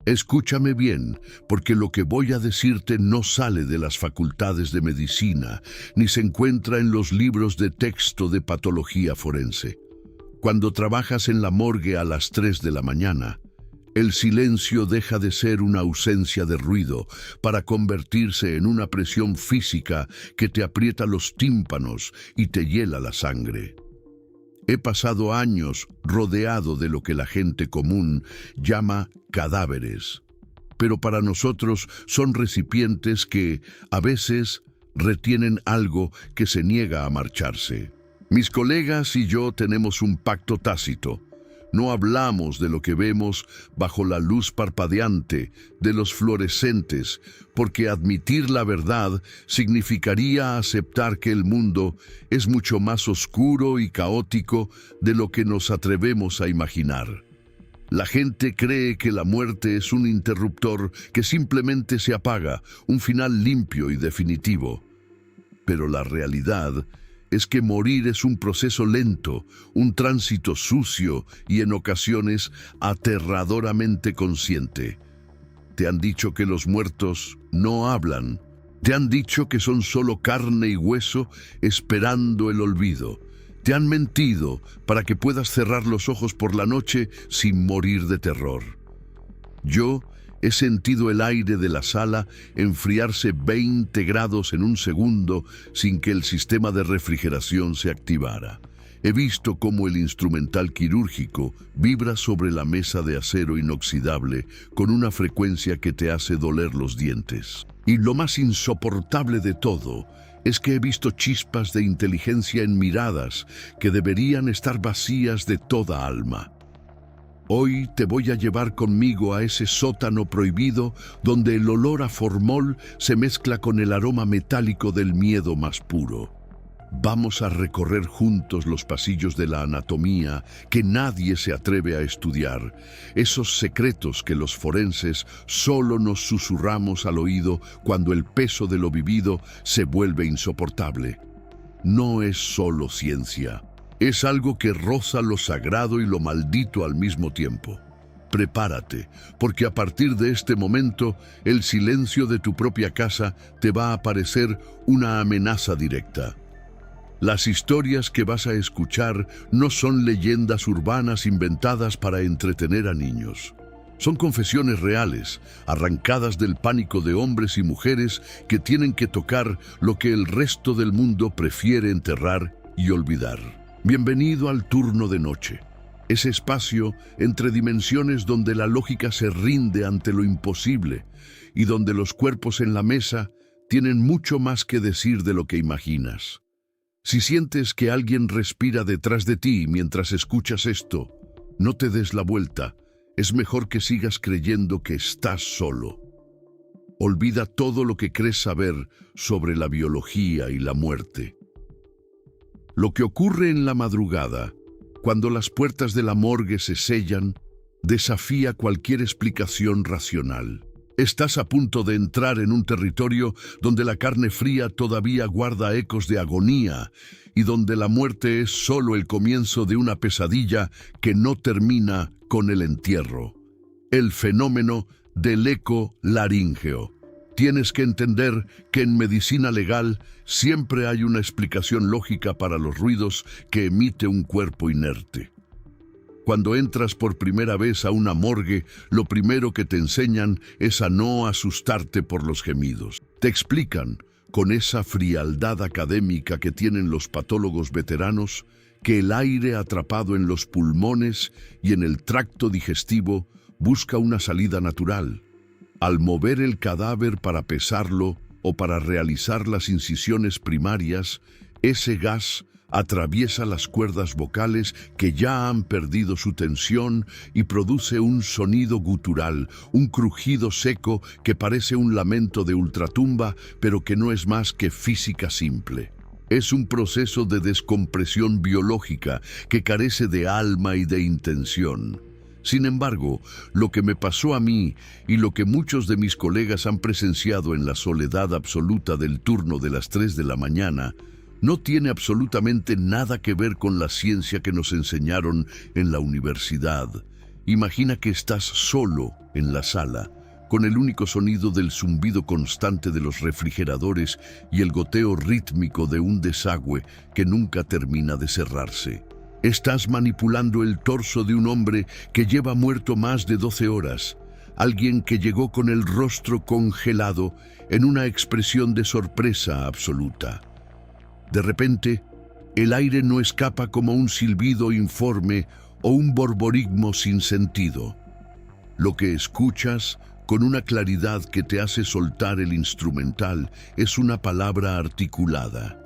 Escúchame bien, porque lo que voy a decirte no sale de las facultades de medicina, ni se encuentra en los libros de texto de patología forense. Cuando trabajas en la morgue a las 3 de la mañana, el silencio deja de ser una ausencia de ruido para convertirse en una presión física que te aprieta los tímpanos y te hiela la sangre. He pasado años rodeado de lo que la gente común llama cadáveres, pero para nosotros son recipientes que, a veces, retienen algo que se niega a marcharse. Mis colegas y yo tenemos un pacto tácito. No hablamos de lo que vemos bajo la luz parpadeante de los fluorescentes, porque admitir la verdad significaría aceptar que el mundo es mucho más oscuro y caótico de lo que nos atrevemos a imaginar. La gente cree que la muerte es un interruptor que simplemente se apaga, un final limpio y definitivo. Pero la realidad es que morir es un proceso lento, un tránsito sucio y en ocasiones aterradoramente consciente. Te han dicho que los muertos no hablan. Te han dicho que son solo carne y hueso esperando el olvido. Te han mentido para que puedas cerrar los ojos por la noche sin morir de terror. Yo he sentido el aire de la sala enfriarse 20 grados en un segundo sin que el sistema de refrigeración se activara. He visto cómo el instrumental quirúrgico vibra sobre la mesa de acero inoxidable con una frecuencia que te hace doler los dientes. Y lo más insoportable de todo es que he visto chispas de inteligencia en miradas que deberían estar vacías de toda alma. Hoy te voy a llevar conmigo a ese sótano prohibido donde el olor a formol se mezcla con el aroma metálico del miedo más puro. Vamos a recorrer juntos los pasillos de la anatomía que nadie se atreve a estudiar, esos secretos que los forenses solo nos susurramos al oído cuando el peso de lo vivido se vuelve insoportable. No es solo ciencia. Es algo que roza lo sagrado y lo maldito al mismo tiempo. Prepárate, porque a partir de este momento, el silencio de tu propia casa te va a parecer una amenaza directa. Las historias que vas a escuchar no son leyendas urbanas inventadas para entretener a niños. Son confesiones reales, arrancadas del pánico de hombres y mujeres que tienen que tocar lo que el resto del mundo prefiere enterrar y olvidar. Bienvenido al turno de noche, ese espacio entre dimensiones donde la lógica se rinde ante lo imposible y donde los cuerpos en la mesa tienen mucho más que decir de lo que imaginas. Si sientes que alguien respira detrás de ti mientras escuchas esto, no te des la vuelta. Es mejor que sigas creyendo que estás solo. Olvida todo lo que crees saber sobre la biología y la muerte. Lo que ocurre en la madrugada, cuando las puertas de la morgue se sellan, desafía cualquier explicación racional. Estás a punto de entrar en un territorio donde la carne fría todavía guarda ecos de agonía y donde la muerte es solo el comienzo de una pesadilla que no termina con el entierro. El fenómeno del eco laríngeo. Tienes que entender que en medicina legal siempre hay una explicación lógica para los ruidos que emite un cuerpo inerte. Cuando entras por primera vez a una morgue, lo primero que te enseñan es a no asustarte por los gemidos. Te explican, con esa frialdad académica que tienen los patólogos veteranos, que el aire atrapado en los pulmones y en el tracto digestivo busca una salida natural. Al mover el cadáver para pesarlo o para realizar las incisiones primarias, ese gas atraviesa las cuerdas vocales que ya han perdido su tensión y produce un sonido gutural, un crujido seco que parece un lamento de ultratumba, pero que no es más que física simple. Es un proceso de descompresión biológica que carece de alma y de intención. Sin embargo, lo que me pasó a mí y lo que muchos de mis colegas han presenciado en la soledad absoluta del turno de las 3 de la mañana no tiene absolutamente nada que ver con la ciencia que nos enseñaron en la universidad Imagina que estás solo en la sala, con el único sonido del zumbido constante de los refrigeradores y el goteo rítmico de un desagüe que nunca termina de cerrarse. Estás manipulando el torso de un hombre que lleva muerto más de 12 horas, alguien que llegó con el rostro congelado en una expresión de sorpresa absoluta. De repente, el aire no escapa como un silbido informe o un borborismo sin sentido. Lo que escuchas, con una claridad que te hace soltar el instrumental, es una palabra articulada.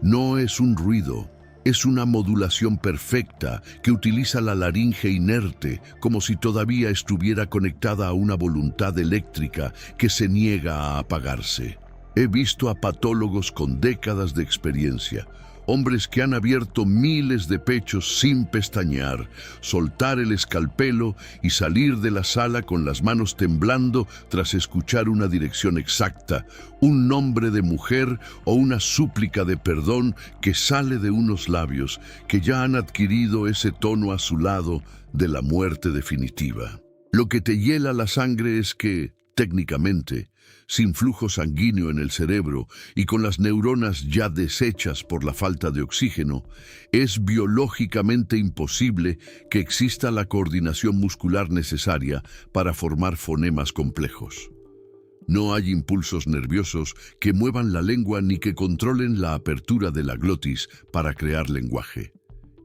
No es un ruido, es una modulación perfecta que utiliza la laringe inerte como si todavía estuviera conectada a una voluntad eléctrica que se niega a apagarse. He visto a patólogos con décadas de experiencia, hombres que han abierto miles de pechos sin pestañear, soltar el escalpelo y salir de la sala con las manos temblando tras escuchar una dirección exacta, un nombre de mujer o una súplica de perdón que sale de unos labios que ya han adquirido ese tono azulado de la muerte definitiva. Lo que te hiela la sangre es que, técnicamente, sin flujo sanguíneo en el cerebro y con las neuronas ya deshechas por la falta de oxígeno, es biológicamente imposible que exista la coordinación muscular necesaria para formar fonemas complejos. No hay impulsos nerviosos que muevan la lengua ni que controlen la apertura de la glotis para crear lenguaje.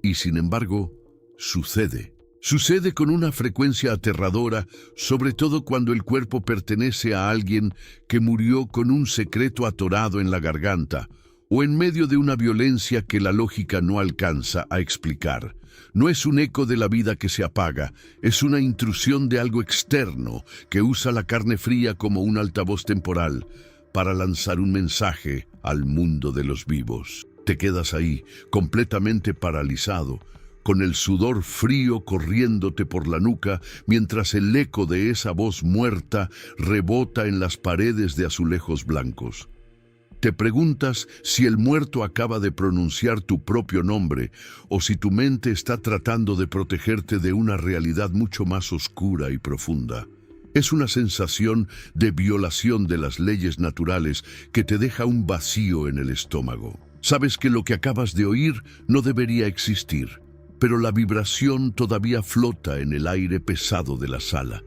Y sin embargo, sucede. Sucede con una frecuencia aterradora, sobre todo cuando el cuerpo pertenece a alguien que murió con un secreto atorado en la garganta o en medio de una violencia que la lógica no alcanza a explicar. No es un eco de la vida que se apaga, es una intrusión de algo externo que usa la carne fría como un altavoz temporal para lanzar un mensaje al mundo de los vivos. Te quedas ahí, completamente paralizado, con el sudor frío corriéndote por la nuca, mientras el eco de esa voz muerta rebota en las paredes de azulejos blancos. Te preguntas si el muerto acaba de pronunciar tu propio nombre o si tu mente está tratando de protegerte de una realidad mucho más oscura y profunda. Es una sensación de violación de las leyes naturales que te deja un vacío en el estómago. Sabes que lo que acabas de oír no debería existir, pero la vibración todavía flota en el aire pesado de la sala.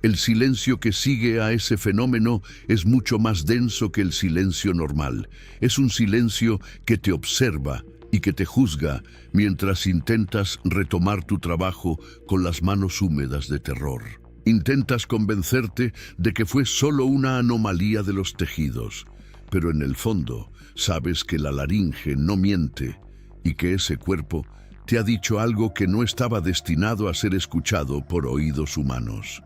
El silencio que sigue a ese fenómeno es mucho más denso que el silencio normal. Es un silencio que te observa y que te juzga mientras intentas retomar tu trabajo con las manos húmedas de terror. Intentas convencerte de que fue solo una anomalía de los tejidos, pero en el fondo sabes que la laringe no miente y que ese cuerpo te ha dicho algo que no estaba destinado a ser escuchado por oídos humanos.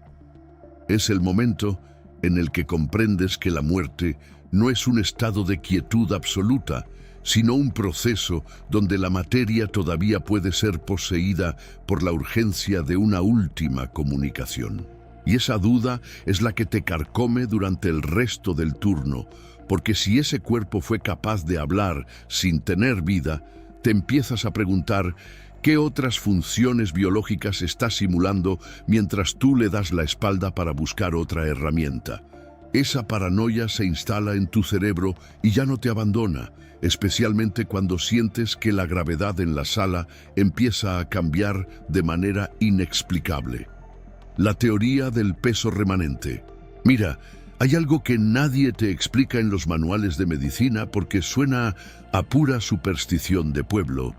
Es el momento en el que comprendes que la muerte no es un estado de quietud absoluta, sino un proceso donde la materia todavía puede ser poseída por la urgencia de una última comunicación. Y esa duda es la que te carcome durante el resto del turno, porque si ese cuerpo fue capaz de hablar sin tener vida, te empiezas a preguntar qué otras funciones biológicas está simulando mientras tú le das la espalda para buscar otra herramienta. Esa paranoia se instala en tu cerebro y ya no te abandona, especialmente cuando sientes que la gravedad en la sala empieza a cambiar de manera inexplicable. La teoría del peso remanente. Mira, hay algo que nadie te explica en los manuales de medicina porque suena a pura superstición de pueblo,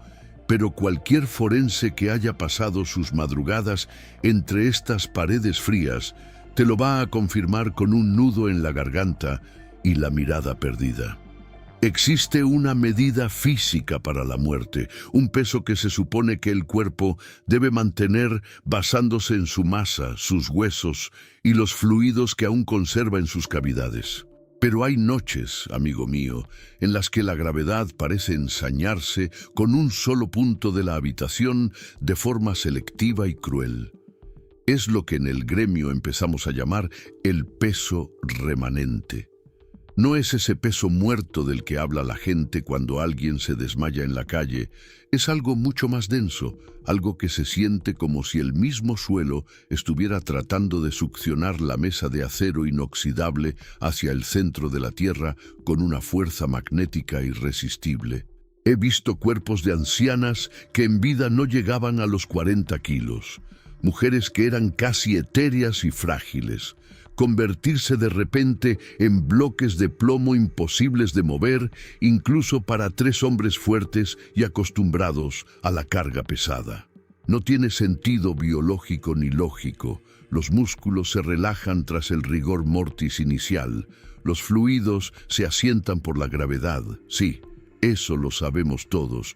pero cualquier forense que haya pasado sus madrugadas entre estas paredes frías te lo va a confirmar con un nudo en la garganta y la mirada perdida. Existe una medida física para la muerte, un peso que se supone que el cuerpo debe mantener basándose en su masa, sus huesos y los fluidos que aún conserva en sus cavidades. Pero hay noches, amigo mío, en las que la gravedad parece ensañarse con un solo punto de la habitación de forma selectiva y cruel. Es lo que en el gremio empezamos a llamar el peso remanente. No es ese peso muerto del que habla la gente cuando alguien se desmaya en la calle. Es algo mucho más denso, algo que se siente como si el mismo suelo estuviera tratando de succionar la mesa de acero inoxidable hacia el centro de la Tierra con una fuerza magnética irresistible. He visto cuerpos de ancianas que en vida no llegaban a los 40 kilos, mujeres que eran casi etéreas y frágiles, convertirse de repente en bloques de plomo imposibles de mover, incluso para 3 hombres fuertes y acostumbrados a la carga pesada. No tiene sentido biológico ni lógico. Los músculos se relajan tras el rigor mortis inicial. Los fluidos se asientan por la gravedad. Sí, eso lo sabemos todos,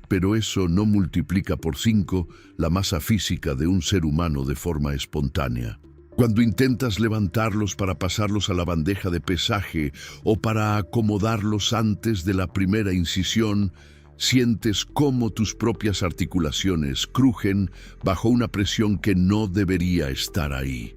pero eso no multiplica por 5 la masa física de un ser humano de forma espontánea. Cuando intentas levantarlos para pasarlos a la bandeja de pesaje o para acomodarlos antes de la primera incisión, sientes cómo tus propias articulaciones crujen bajo una presión que no debería estar ahí.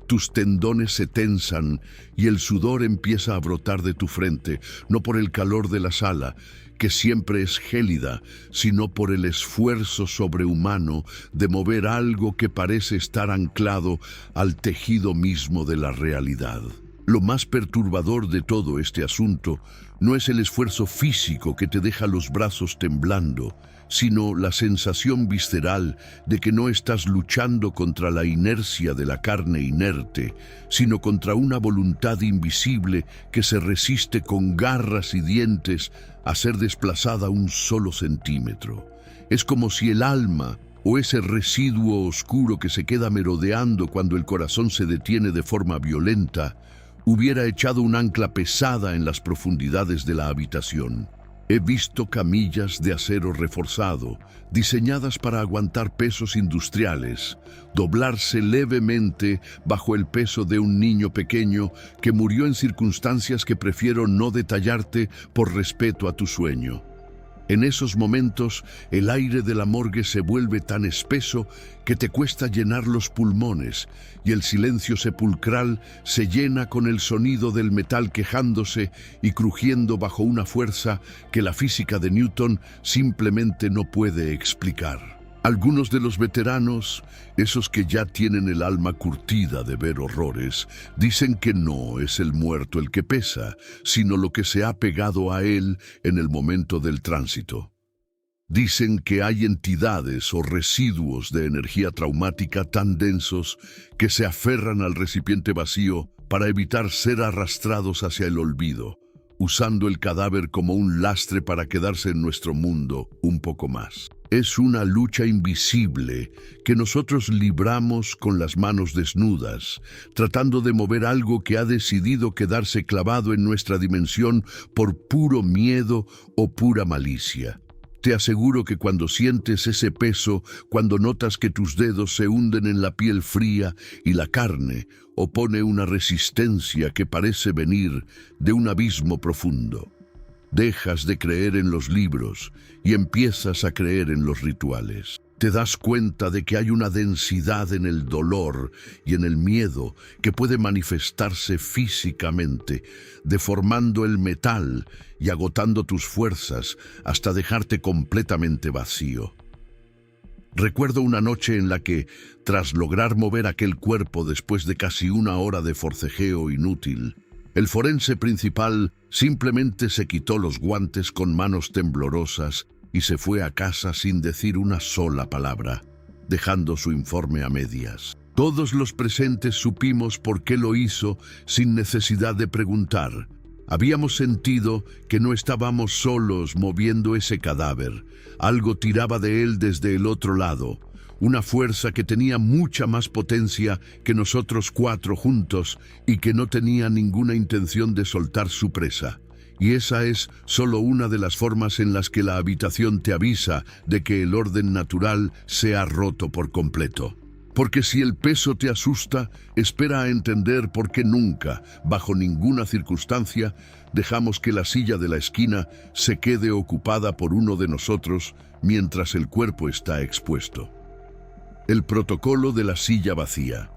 Tus tendones se tensan y el sudor empieza a brotar de tu frente, no por el calor de la sala, que siempre es gélida, sino por el esfuerzo sobrehumano de mover algo que parece estar anclado al tejido mismo de la realidad. Lo más perturbador de todo este asunto no es el esfuerzo físico que te deja los brazos temblando, sino la sensación visceral de que no estás luchando contra la inercia de la carne inerte, sino contra una voluntad invisible que se resiste con garras y dientes a ser desplazada un solo centímetro. Es como si el alma, o ese residuo oscuro que se queda merodeando cuando el corazón se detiene de forma violenta, hubiera echado un ancla pesada en las profundidades de la habitación. He visto camillas de acero reforzado, diseñadas para aguantar pesos industriales, doblarse levemente bajo el peso de un niño pequeño que murió en circunstancias que prefiero no detallarte por respeto a tu sueño. En esos momentos, el aire de la morgue se vuelve tan espeso que te cuesta llenar los pulmones y el silencio sepulcral se llena con el sonido del metal quejándose y crujiendo bajo una fuerza que la física de Newton simplemente no puede explicar. Algunos de los veteranos, esos que ya tienen el alma curtida de ver horrores, dicen que no es el muerto el que pesa, sino lo que se ha pegado a él en el momento del tránsito. Dicen que hay entidades o residuos de energía traumática tan densos que se aferran al recipiente vacío para evitar ser arrastrados hacia el olvido, usando el cadáver como un lastre para quedarse en nuestro mundo un poco más. Es una lucha invisible que nosotros libramos con las manos desnudas, tratando de mover algo que ha decidido quedarse clavado en nuestra dimensión por puro miedo o pura malicia. Te aseguro que cuando sientes ese peso, cuando notas que tus dedos se hunden en la piel fría y la carne opone una resistencia que parece venir de un abismo profundo, dejas de creer en los libros y empiezas a creer en los rituales. Te das cuenta de que hay una densidad en el dolor y en el miedo que puede manifestarse físicamente, deformando el metal y agotando tus fuerzas hasta dejarte completamente vacío. Recuerdo una noche en la que, tras lograr mover aquel cuerpo después de casi 1 hora de forcejeo inútil, el forense principal simplemente se quitó los guantes con manos temblorosas y se fue a casa sin decir una sola palabra, dejando su informe a medias. Todos los presentes supimos por qué lo hizo sin necesidad de preguntar. Habíamos sentido que no estábamos solos moviendo ese cadáver. Algo tiraba de él desde el otro lado. Una fuerza que tenía mucha más potencia que nosotros 4 juntos y que no tenía ninguna intención de soltar su presa. Y esa es solo una de las formas en las que la habitación te avisa de que el orden natural se ha roto por completo. Porque si el peso te asusta, espera a entender por qué nunca, bajo ninguna circunstancia, dejamos que la silla de la esquina se quede ocupada por uno de nosotros mientras el cuerpo está expuesto. El protocolo de la silla vacía.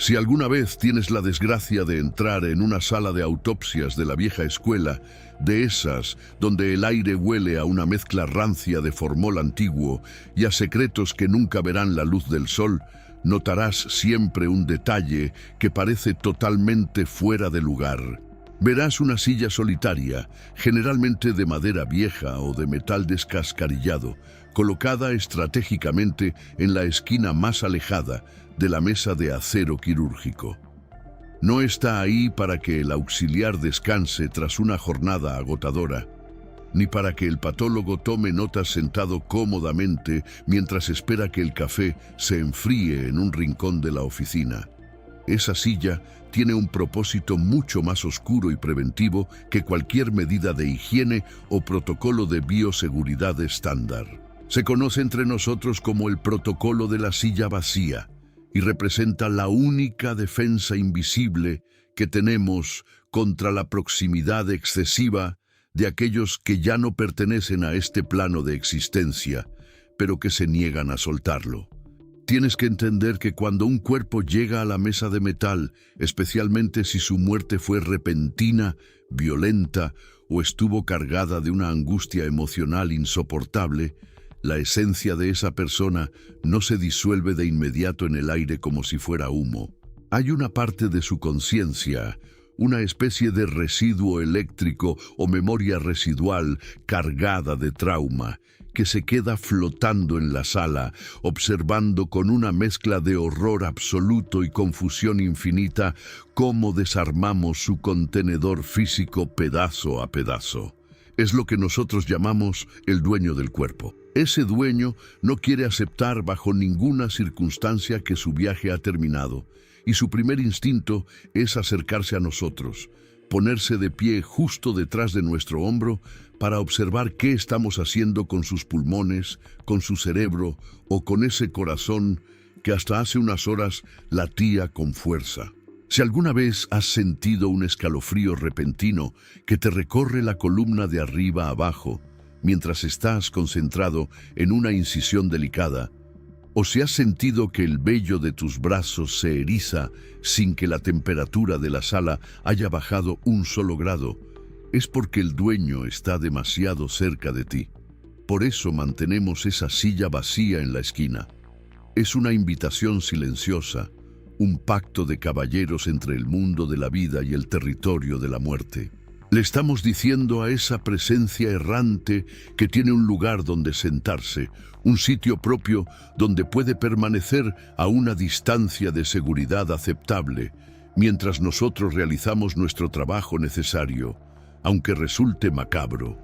Si alguna vez tienes la desgracia de entrar en una sala de autopsias de la vieja escuela, de esas donde el aire huele a una mezcla rancia de formol antiguo y a secretos que nunca verán la luz del sol, notarás siempre un detalle que parece totalmente fuera de lugar. Verás una silla solitaria, generalmente de madera vieja o de metal descascarillado, colocada estratégicamente en la esquina más alejada de la mesa de acero quirúrgico. No está ahí para que el auxiliar descanse tras una jornada agotadora, ni para que el patólogo tome notas sentado cómodamente mientras espera que el café se enfríe en un rincón de la oficina. Esa silla tiene un propósito mucho más oscuro y preventivo que cualquier medida de higiene o protocolo de bioseguridad estándar. Se conoce entre nosotros como el protocolo de la silla vacía y representa la única defensa invisible que tenemos contra la proximidad excesiva de aquellos que ya no pertenecen a este plano de existencia, pero que se niegan a soltarlo. Tienes que entender que cuando un cuerpo llega a la mesa de metal, especialmente si su muerte fue repentina, violenta o estuvo cargada de una angustia emocional insoportable, la esencia de esa persona no se disuelve de inmediato en el aire como si fuera humo. Hay una parte de su conciencia, una especie de residuo eléctrico o memoria residual cargada de trauma, que se queda flotando en la sala, observando con una mezcla de horror absoluto y confusión infinita cómo desarmamos su contenedor físico pedazo a pedazo. Es lo que nosotros llamamos el dueño del cuerpo. Ese dueño no quiere aceptar bajo ninguna circunstancia que su viaje ha terminado, y su primer instinto es acercarse a nosotros, ponerse de pie justo detrás de nuestro hombro para observar qué estamos haciendo con sus pulmones, con su cerebro o con ese corazón que hasta hace unas horas latía con fuerza. Si alguna vez has sentido un escalofrío repentino que te recorre la columna de arriba a abajo mientras estás concentrado en una incisión delicada, o si has sentido que el vello de tus brazos se eriza sin que la temperatura de la sala haya bajado un solo grado, es porque el dueño está demasiado cerca de ti. Por eso mantenemos esa silla vacía en la esquina. Es una invitación silenciosa, un pacto de caballeros entre el mundo de la vida y el territorio de la muerte. Le estamos diciendo a esa presencia errante que tiene un lugar donde sentarse, un sitio propio donde puede permanecer a una distancia de seguridad aceptable, mientras nosotros realizamos nuestro trabajo necesario, aunque resulte macabro.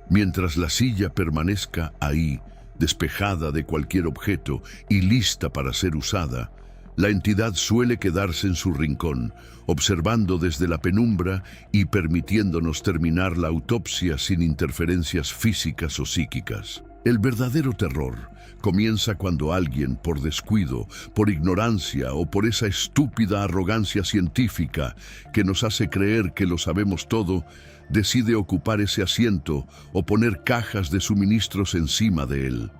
Mientras la silla permanezca ahí, despejada de cualquier objeto y lista para ser usada, la entidad suele quedarse en su rincón, observando desde la penumbra y permitiéndonos terminar la autopsia sin interferencias físicas o psíquicas. El verdadero terror comienza cuando alguien, por descuido, por ignorancia o por esa estúpida arrogancia científica que nos hace creer que lo sabemos todo, decide ocupar ese asiento o poner cajas de suministros encima de él.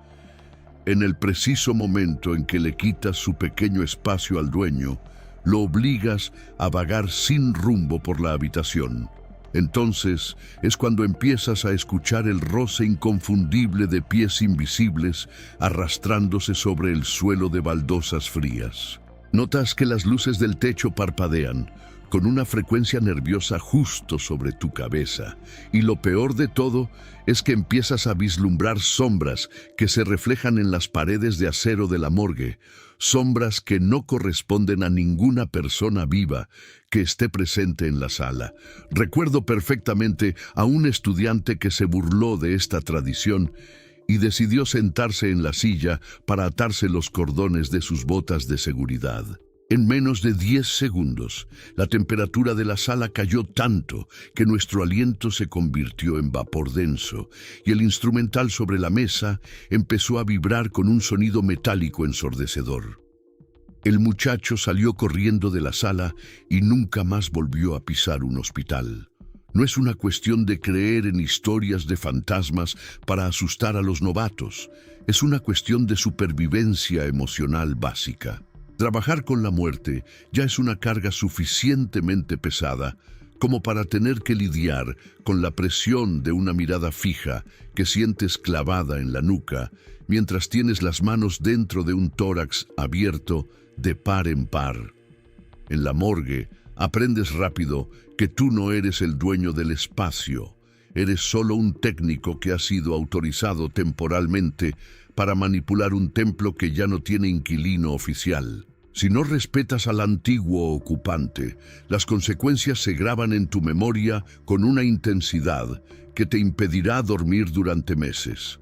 En el preciso momento en que le quitas su pequeño espacio al dueño, lo obligas a vagar sin rumbo por la habitación. Entonces es cuando empiezas a escuchar el roce inconfundible de pies invisibles arrastrándose sobre el suelo de baldosas frías. Notas que las luces del techo parpadean con una frecuencia nerviosa justo sobre tu cabeza, y lo peor de todo es que empiezas a vislumbrar sombras que se reflejan en las paredes de acero de la morgue, sombras que no corresponden a ninguna persona viva que esté presente en la sala. Recuerdo perfectamente a un estudiante que se burló de esta tradición y decidió sentarse en la silla para atarse los cordones de sus botas de seguridad. En menos de 10 segundos, la temperatura de la sala cayó tanto que nuestro aliento se convirtió en vapor denso y el instrumental sobre la mesa empezó a vibrar con un sonido metálico ensordecedor. El muchacho salió corriendo de la sala y nunca más volvió a pisar un hospital. No es una cuestión de creer en historias de fantasmas para asustar a los novatos, es una cuestión de supervivencia emocional básica. Trabajar con la muerte ya es una carga suficientemente pesada como para tener que lidiar con la presión de una mirada fija que sientes clavada en la nuca mientras tienes las manos dentro de un tórax abierto de par en par. En la morgue aprendes rápido que tú no eres el dueño del espacio, eres solo un técnico que ha sido autorizado temporalmente para manipular un templo que ya no tiene inquilino oficial. Si no respetas al antiguo ocupante, las consecuencias se graban en tu memoria con una intensidad que te impedirá dormir durante meses.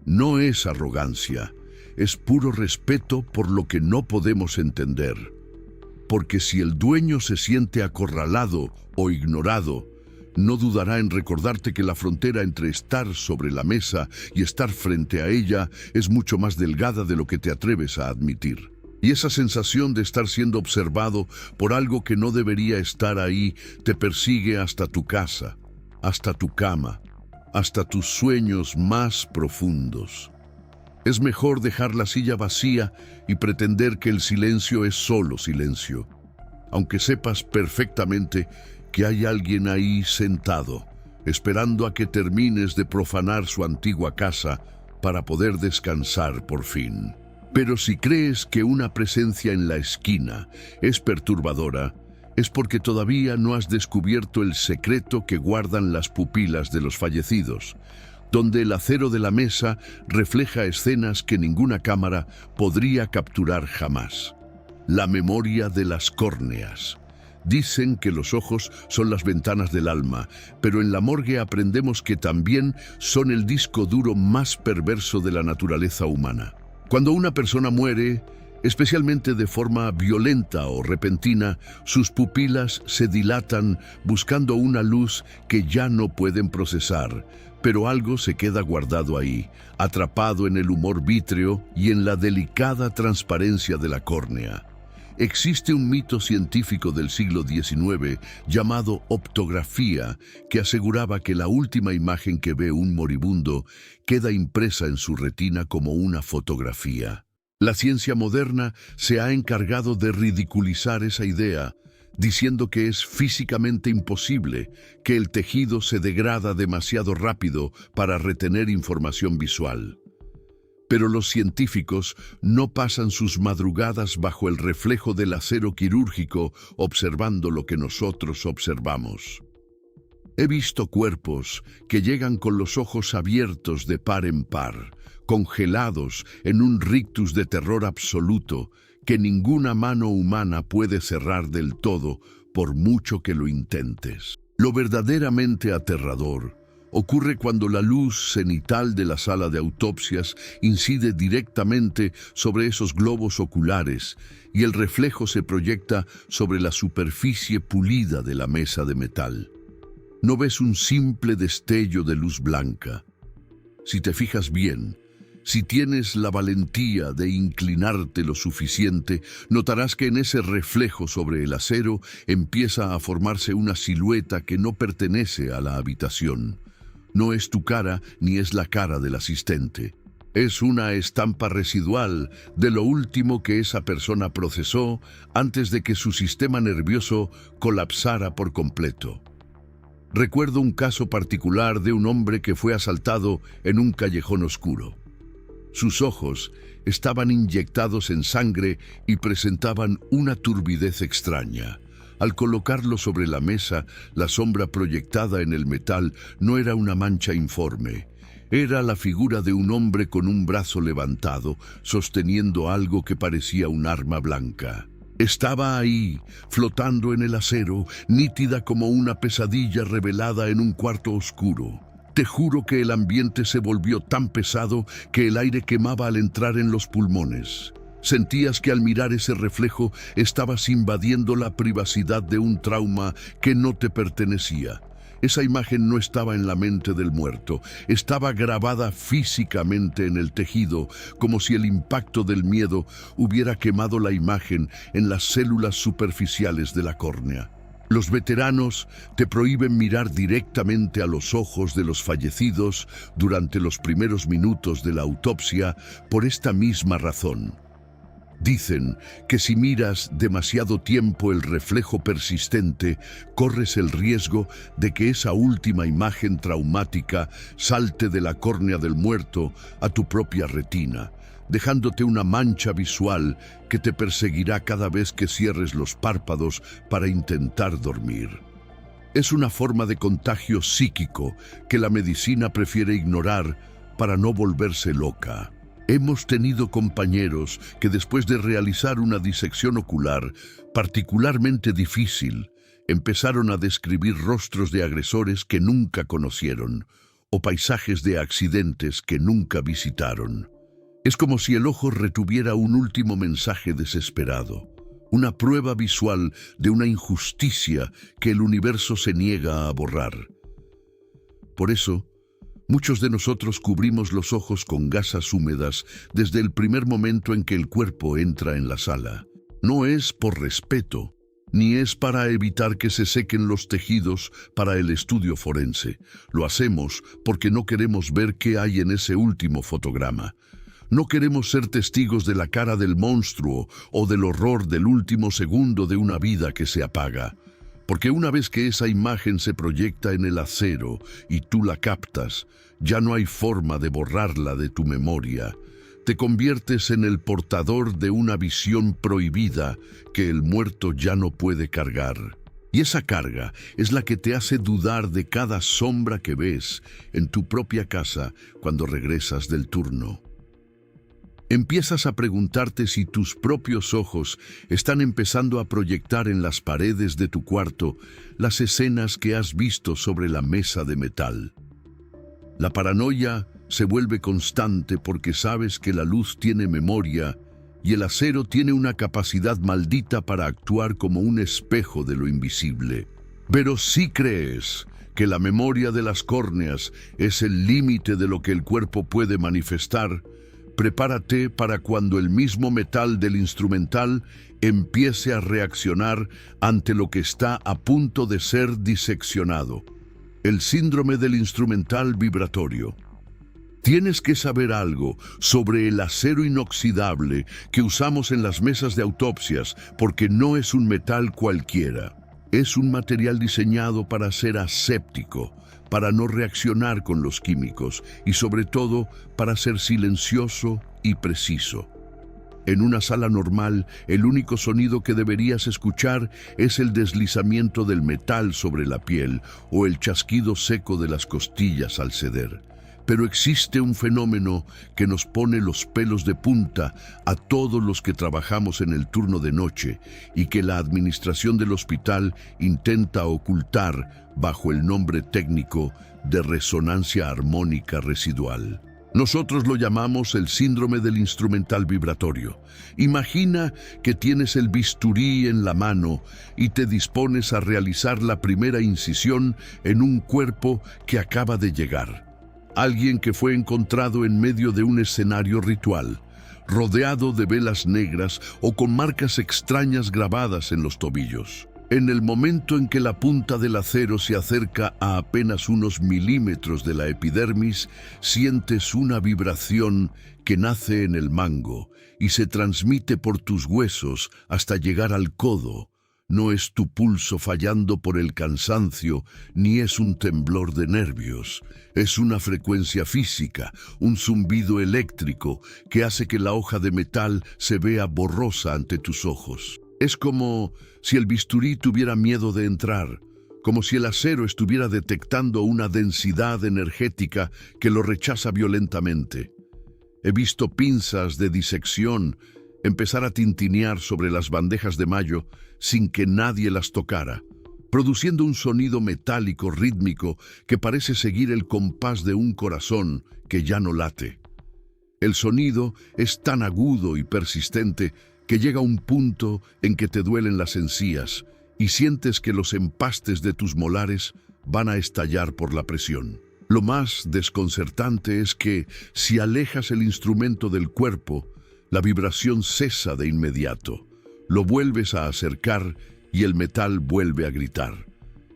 No es arrogancia, es puro respeto por lo que no podemos entender. Porque si el dueño se siente acorralado o ignorado, no dudará en recordarte que la frontera entre estar sobre la mesa y estar frente a ella es mucho más delgada de lo que te atreves a admitir. Y esa sensación de estar siendo observado por algo que no debería estar ahí te persigue hasta tu casa, hasta tu cama, hasta tus sueños más profundos. Es mejor dejar la silla vacía y pretender que el silencio es solo silencio, aunque sepas perfectamente que hay alguien ahí sentado, esperando a que termines de profanar su antigua casa para poder descansar por fin. Pero si crees que una presencia en la esquina es perturbadora, es porque todavía no has descubierto el secreto que guardan las pupilas de los fallecidos, donde el acero de la mesa refleja escenas que ninguna cámara podría capturar jamás. La memoria de las córneas. Dicen que los ojos son las ventanas del alma, pero en la morgue aprendemos que también son el disco duro más perverso de la naturaleza humana. Cuando una persona muere, especialmente de forma violenta o repentina, sus pupilas se dilatan buscando una luz que ya no pueden procesar, pero algo se queda guardado ahí, atrapado en el humor vítreo y en la delicada transparencia de la córnea. Existe un mito científico del siglo XIX llamado optografía que aseguraba que la última imagen que ve un moribundo queda impresa en su retina como una fotografía. La ciencia moderna se ha encargado de ridiculizar esa idea, diciendo que es físicamente imposible, que el tejido se degrada demasiado rápido para retener información visual. Pero los científicos no pasan sus madrugadas bajo el reflejo del acero quirúrgico observando lo que nosotros observamos. He visto cuerpos que llegan con los ojos abiertos de par en par, congelados en un rictus de terror absoluto que ninguna mano humana puede cerrar del todo por mucho que lo intentes. Lo verdaderamente aterrador ocurre cuando la luz cenital de la sala de autopsias incide directamente sobre esos globos oculares y el reflejo se proyecta sobre la superficie pulida de la mesa de metal. No ves un simple destello de luz blanca. Si te fijas bien, si tienes la valentía de inclinarte lo suficiente, notarás que en ese reflejo sobre el acero empieza a formarse una silueta que no pertenece a la habitación. No es tu cara ni es la cara del asistente. Es una estampa residual de lo último que esa persona procesó antes de que su sistema nervioso colapsara por completo. Recuerdo un caso particular de un hombre que fue asaltado en un callejón oscuro. Sus ojos estaban inyectados en sangre y presentaban una turbidez extraña. Al colocarlo sobre la mesa, la sombra proyectada en el metal no era una mancha informe. Era la figura de un hombre con un brazo levantado, sosteniendo algo que parecía un arma blanca. Estaba ahí, flotando en el acero, nítida como una pesadilla revelada en un cuarto oscuro. Te juro que el ambiente se volvió tan pesado que el aire quemaba al entrar en los pulmones. Sentías que al mirar ese reflejo estabas invadiendo la privacidad de un trauma que no te pertenecía. Esa imagen no estaba en la mente del muerto, estaba grabada físicamente en el tejido, como si el impacto del miedo hubiera quemado la imagen en las células superficiales de la córnea. Los veteranos te prohíben mirar directamente a los ojos de los fallecidos durante los primeros minutos de la autopsia por esta misma razón. Dicen que si miras demasiado tiempo el reflejo persistente, corres el riesgo de que esa última imagen traumática salte de la córnea del muerto a tu propia retina, dejándote una mancha visual que te perseguirá cada vez que cierres los párpados para intentar dormir. Es una forma de contagio psíquico que la medicina prefiere ignorar para no volverse loca. Hemos tenido compañeros que después de realizar una disección ocular particularmente difícil, empezaron a describir rostros de agresores que nunca conocieron o paisajes de accidentes que nunca visitaron. Es como si el ojo retuviera un último mensaje desesperado, una prueba visual de una injusticia que el universo se niega a borrar. Por eso, muchos de nosotros cubrimos los ojos con gasas húmedas desde el primer momento en que el cuerpo entra en la sala. No es por respeto, ni es para evitar que se sequen los tejidos para el estudio forense. Lo hacemos porque no queremos ver qué hay en ese último fotograma. No queremos ser testigos de la cara del monstruo o del horror del último segundo de una vida que se apaga. Porque una vez que esa imagen se proyecta en el acero y tú la captas, ya no hay forma de borrarla de tu memoria. Te conviertes en el portador de una visión prohibida que el muerto ya no puede cargar. Y esa carga es la que te hace dudar de cada sombra que ves en tu propia casa cuando regresas del turno. Empiezas a preguntarte si tus propios ojos están empezando a proyectar en las paredes de tu cuarto las escenas que has visto sobre la mesa de metal. La paranoia se vuelve constante porque sabes que la luz tiene memoria y el acero tiene una capacidad maldita para actuar como un espejo de lo invisible. Pero si crees que la memoria de las córneas es el límite de lo que el cuerpo puede manifestar, prepárate para cuando el mismo metal del instrumental empiece a reaccionar ante lo que está a punto de ser diseccionado. El síndrome del instrumental vibratorio. Tienes que saber algo sobre el acero inoxidable que usamos en las mesas de autopsias porque no es un metal cualquiera. Es un material diseñado para ser aséptico, para no reaccionar con los químicos y sobre todo para ser silencioso y preciso. En una sala normal, el único sonido que deberías escuchar es el deslizamiento del metal sobre la piel o el chasquido seco de las costillas al ceder. Pero existe un fenómeno que nos pone los pelos de punta a todos los que trabajamos en el turno de noche y que la administración del hospital intenta ocultar bajo el nombre técnico de resonancia armónica residual. Nosotros lo llamamos el síndrome del instrumental vibratorio. Imagina que tienes el bisturí en la mano y te dispones a realizar la primera incisión en un cuerpo que acaba de llegar. Alguien que fue encontrado en medio de un escenario ritual, rodeado de velas negras o con marcas extrañas grabadas en los tobillos. En el momento en que la punta del acero se acerca a apenas unos milímetros de la epidermis, sientes una vibración que nace en el mango y se transmite por tus huesos hasta llegar al codo. No es tu pulso fallando por el cansancio, ni es un temblor de nervios. Es una frecuencia física, un zumbido eléctrico que hace que la hoja de metal se vea borrosa ante tus ojos. Es como si el bisturí tuviera miedo de entrar, como si el acero estuviera detectando una densidad energética que lo rechaza violentamente. He visto pinzas de disección empezar a tintinear sobre las bandejas de mayo sin que nadie las tocara, produciendo un sonido metálico rítmico que parece seguir el compás de un corazón que ya no late. El sonido es tan agudo y persistente que llega a un punto en que te duelen las encías y sientes que los empastes de tus molares van a estallar por la presión. Lo más desconcertante es que, si alejas el instrumento del cuerpo, la vibración cesa de inmediato. Lo vuelves a acercar y el metal vuelve a gritar.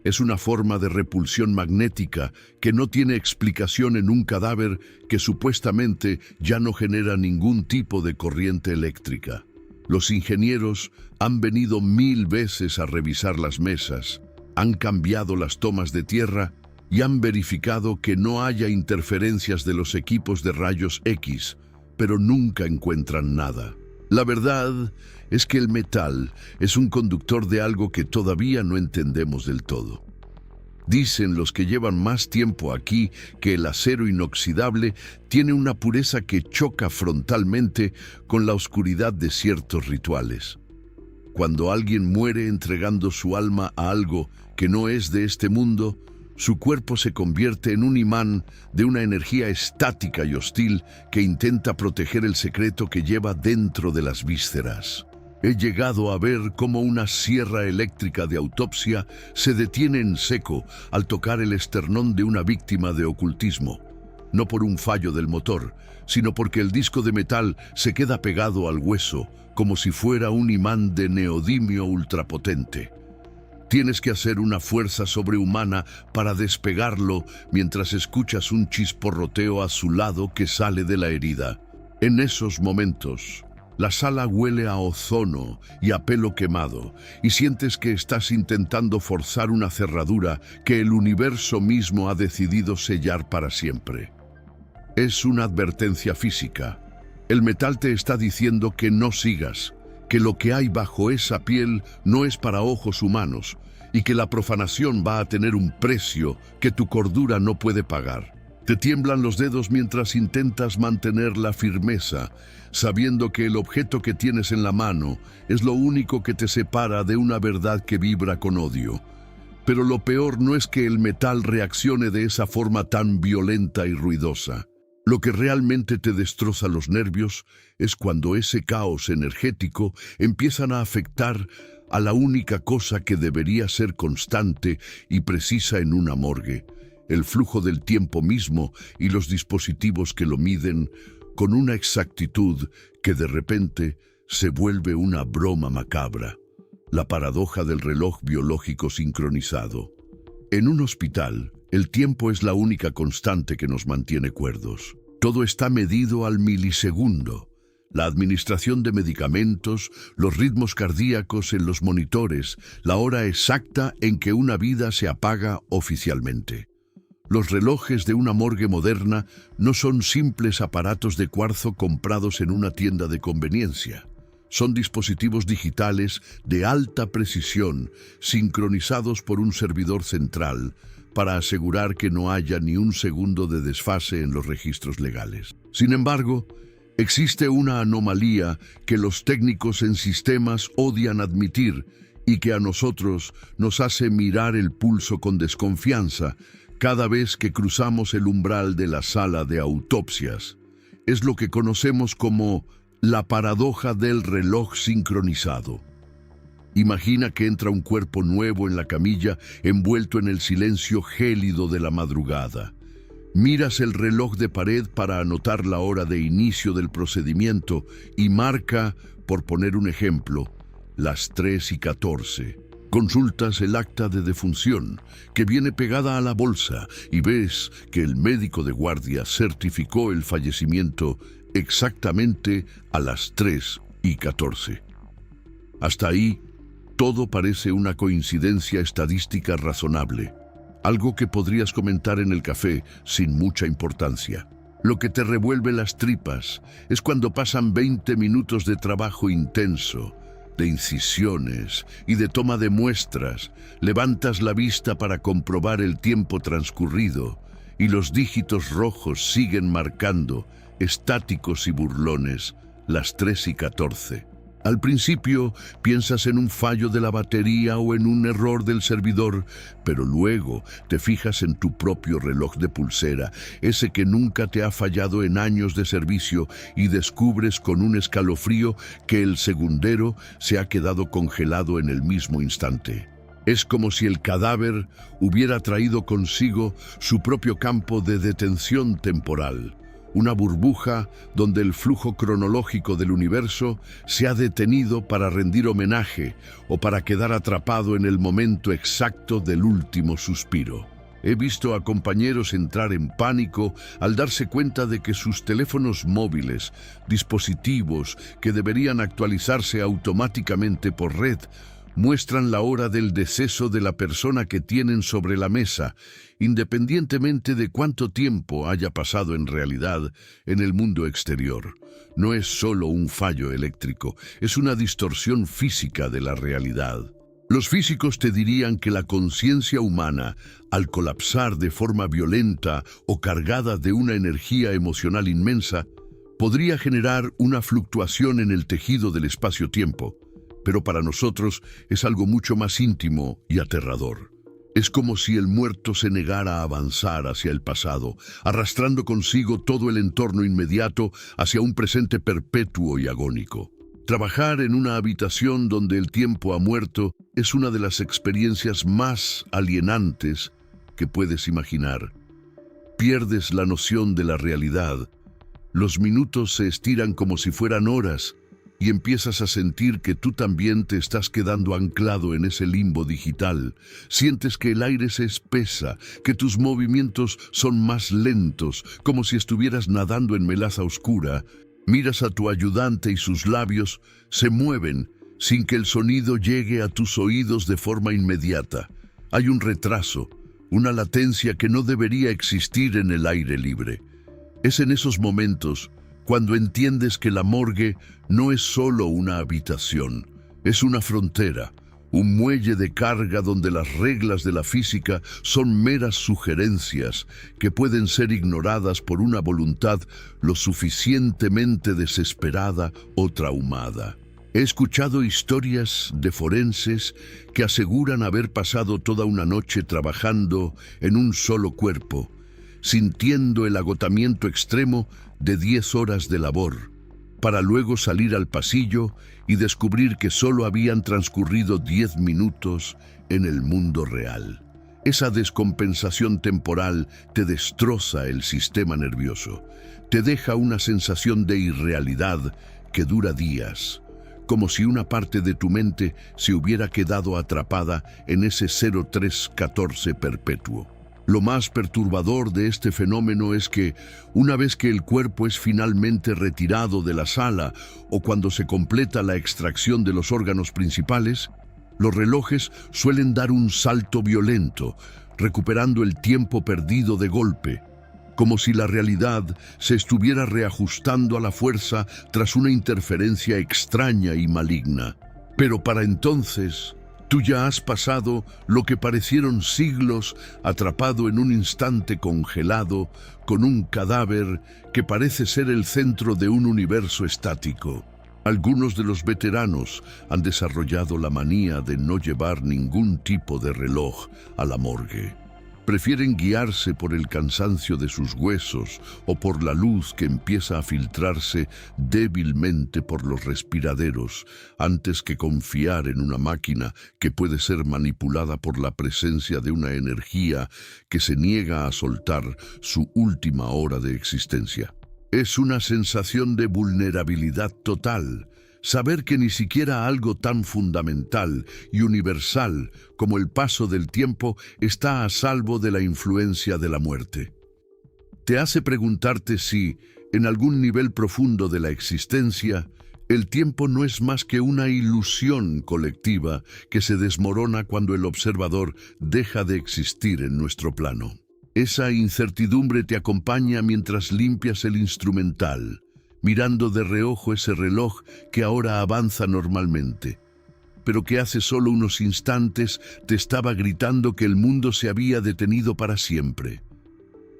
Es una forma de repulsión magnética que no tiene explicación en un cadáver que supuestamente ya no genera ningún tipo de corriente eléctrica. Los ingenieros han venido 1000 veces a revisar las mesas, han cambiado las tomas de tierra y han verificado que no haya interferencias de los equipos de rayos X, pero nunca encuentran nada. La verdad es que el metal es un conductor de algo que todavía no entendemos del todo. Dicen los que llevan más tiempo aquí que el acero inoxidable tiene una pureza que choca frontalmente con la oscuridad de ciertos rituales. Cuando alguien muere entregando su alma a algo que no es de este mundo, su cuerpo se convierte en un imán de una energía estática y hostil que intenta proteger el secreto que lleva dentro de las vísceras. He llegado a ver cómo una sierra eléctrica de autopsia se detiene en seco al tocar el esternón de una víctima de ocultismo, no por un fallo del motor, sino porque el disco de metal se queda pegado al hueso, como si fuera un imán de neodimio ultrapotente. Tienes que hacer una fuerza sobrehumana para despegarlo mientras escuchas un chisporroteo azulado que sale de la herida. En esos momentos, la sala huele a ozono y a pelo quemado, y sientes que estás intentando forzar una cerradura que el universo mismo ha decidido sellar para siempre. Es una advertencia física. El metal te está diciendo que no sigas, que lo que hay bajo esa piel no es para ojos humanos, y que la profanación va a tener un precio que tu cordura no puede pagar. Te tiemblan los dedos mientras intentas mantener la firmeza, sabiendo que el objeto que tienes en la mano es lo único que te separa de una verdad que vibra con odio. Pero lo peor no es que el metal reaccione de esa forma tan violenta y ruidosa. Lo que realmente te destroza los nervios es cuando ese caos energético empiezan a afectar a la única cosa que debería ser constante y precisa en una morgue: el flujo del tiempo mismo y los dispositivos que lo miden, con una exactitud que de repente se vuelve una broma macabra. La paradoja del reloj biológico sincronizado. En un hospital, el tiempo es la única constante que nos mantiene cuerdos. Todo está medido al milisegundo. La administración de medicamentos, los ritmos cardíacos en los monitores, la hora exacta en que una vida se apaga oficialmente. Los relojes de una morgue moderna no son simples aparatos de cuarzo comprados en una tienda de conveniencia. Son dispositivos digitales de alta precisión, sincronizados por un servidor central, para asegurar que no haya ni un segundo de desfase en los registros legales. Sin embargo, existe una anomalía que los técnicos en sistemas odian admitir y que a nosotros nos hace mirar el pulso con desconfianza cada vez que cruzamos el umbral de la sala de autopsias. Es lo que conocemos como la paradoja del reloj sincronizado. Imagina que entra un cuerpo nuevo en la camilla, envuelto en el silencio gélido de la madrugada. Miras el reloj de pared para anotar la hora de inicio del procedimiento y marca, por poner un ejemplo, las 3:14. Consultas el acta de defunción, que viene pegada a la bolsa, y ves que el médico de guardia certificó el fallecimiento exactamente a las 3:14. Hasta ahí, todo parece una coincidencia estadística razonable, algo que podrías comentar en el café sin mucha importancia. Lo que te revuelve las tripas es cuando pasan 20 minutos de trabajo intenso, de incisiones y de toma de muestras. Levantas la vista para comprobar el tiempo transcurrido y los dígitos rojos siguen marcando, estáticos y burlones, las 3:14. Al principio piensas en un fallo de la batería o en un error del servidor, pero luego te fijas en tu propio reloj de pulsera, ese que nunca te ha fallado en años de servicio, y descubres con un escalofrío que el segundero se ha quedado congelado en el mismo instante. Es como si el cadáver hubiera traído consigo su propio campo de detención temporal. Una burbuja donde el flujo cronológico del universo se ha detenido para rendir homenaje o para quedar atrapado en el momento exacto del último suspiro. He visto a compañeros entrar en pánico al darse cuenta de que sus teléfonos móviles, dispositivos que deberían actualizarse automáticamente por red, muestran la hora del deceso de la persona que tienen sobre la mesa, independientemente de cuánto tiempo haya pasado en realidad en el mundo exterior. No es solo un fallo eléctrico, es una distorsión física de la realidad. Los físicos te dirían que la conciencia humana, al colapsar de forma violenta o cargada de una energía emocional inmensa, podría generar una fluctuación en el tejido del espacio-tiempo, pero para nosotros es algo mucho más íntimo y aterrador. Es como si el muerto se negara a avanzar hacia el pasado, arrastrando consigo todo el entorno inmediato hacia un presente perpetuo y agónico. Trabajar en una habitación donde el tiempo ha muerto es una de las experiencias más alienantes que puedes imaginar. Pierdes la noción de la realidad. Los minutos se estiran como si fueran horas y empiezas a sentir que tú también te estás quedando anclado en ese limbo digital. Sientes que el aire se espesa, que tus movimientos son más lentos, como si estuvieras nadando en melaza oscura. Miras a tu ayudante y sus labios se mueven sin que el sonido llegue a tus oídos de forma inmediata. Hay un retraso, una latencia que no debería existir en el aire libre. Es en esos momentos cuando entiendes que la morgue no es solo una habitación, es una frontera, un muelle de carga donde las reglas de la física son meras sugerencias que pueden ser ignoradas por una voluntad lo suficientemente desesperada o traumada. He escuchado historias de forenses que aseguran haber pasado toda una noche trabajando en un solo cuerpo, sintiendo el agotamiento extremo de 10 horas de labor, para luego salir al pasillo y descubrir que solo habían transcurrido 10 minutos en el mundo real. Esa descompensación temporal te destroza el sistema nervioso, te deja una sensación de irrealidad que dura días, como si una parte de tu mente se hubiera quedado atrapada en ese 0314 perpetuo. Lo más perturbador de este fenómeno es que, una vez que el cuerpo es finalmente retirado de la sala o cuando se completa la extracción de los órganos principales, los relojes suelen dar un salto violento, recuperando el tiempo perdido de golpe, como si la realidad se estuviera reajustando a la fuerza tras una interferencia extraña y maligna. Pero para entonces, tú ya has pasado lo que parecieron siglos atrapado en un instante congelado con un cadáver que parece ser el centro de un universo estático. Algunos de los veteranos han desarrollado la manía de no llevar ningún tipo de reloj a la morgue. Prefieren guiarse por el cansancio de sus huesos o por la luz que empieza a filtrarse débilmente por los respiraderos antes que confiar en una máquina que puede ser manipulada por la presencia de una energía que se niega a soltar su última hora de existencia. Es una sensación de vulnerabilidad total. Saber que ni siquiera algo tan fundamental y universal como el paso del tiempo está a salvo de la influencia de la muerte. Te hace preguntarte si, en algún nivel profundo de la existencia, el tiempo no es más que una ilusión colectiva que se desmorona cuando el observador deja de existir en nuestro plano. Esa incertidumbre te acompaña mientras limpias el instrumental, mirando de reojo ese reloj que ahora avanza normalmente, pero que hace solo unos instantes te estaba gritando que el mundo se había detenido para siempre.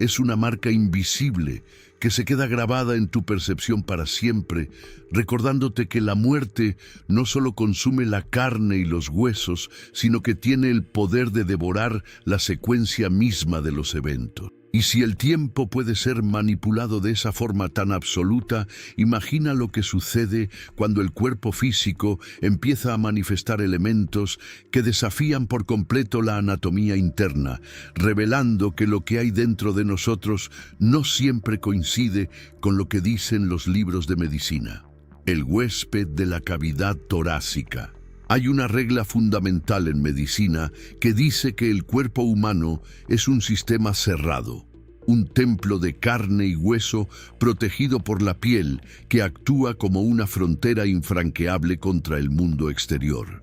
Es una marca invisible que se queda grabada en tu percepción para siempre, recordándote que la muerte no solo consume la carne y los huesos, sino que tiene el poder de devorar la secuencia misma de los eventos. Y si el tiempo puede ser manipulado de esa forma tan absoluta, imagina lo que sucede cuando el cuerpo físico empieza a manifestar elementos que desafían por completo la anatomía interna, revelando que lo que hay dentro de nosotros no siempre coincide con lo que dicen los libros de medicina. El huésped de la cavidad torácica. Hay una regla fundamental en medicina que dice que el cuerpo humano es un sistema cerrado, un templo de carne y hueso protegido por la piel que actúa como una frontera infranqueable contra el mundo exterior.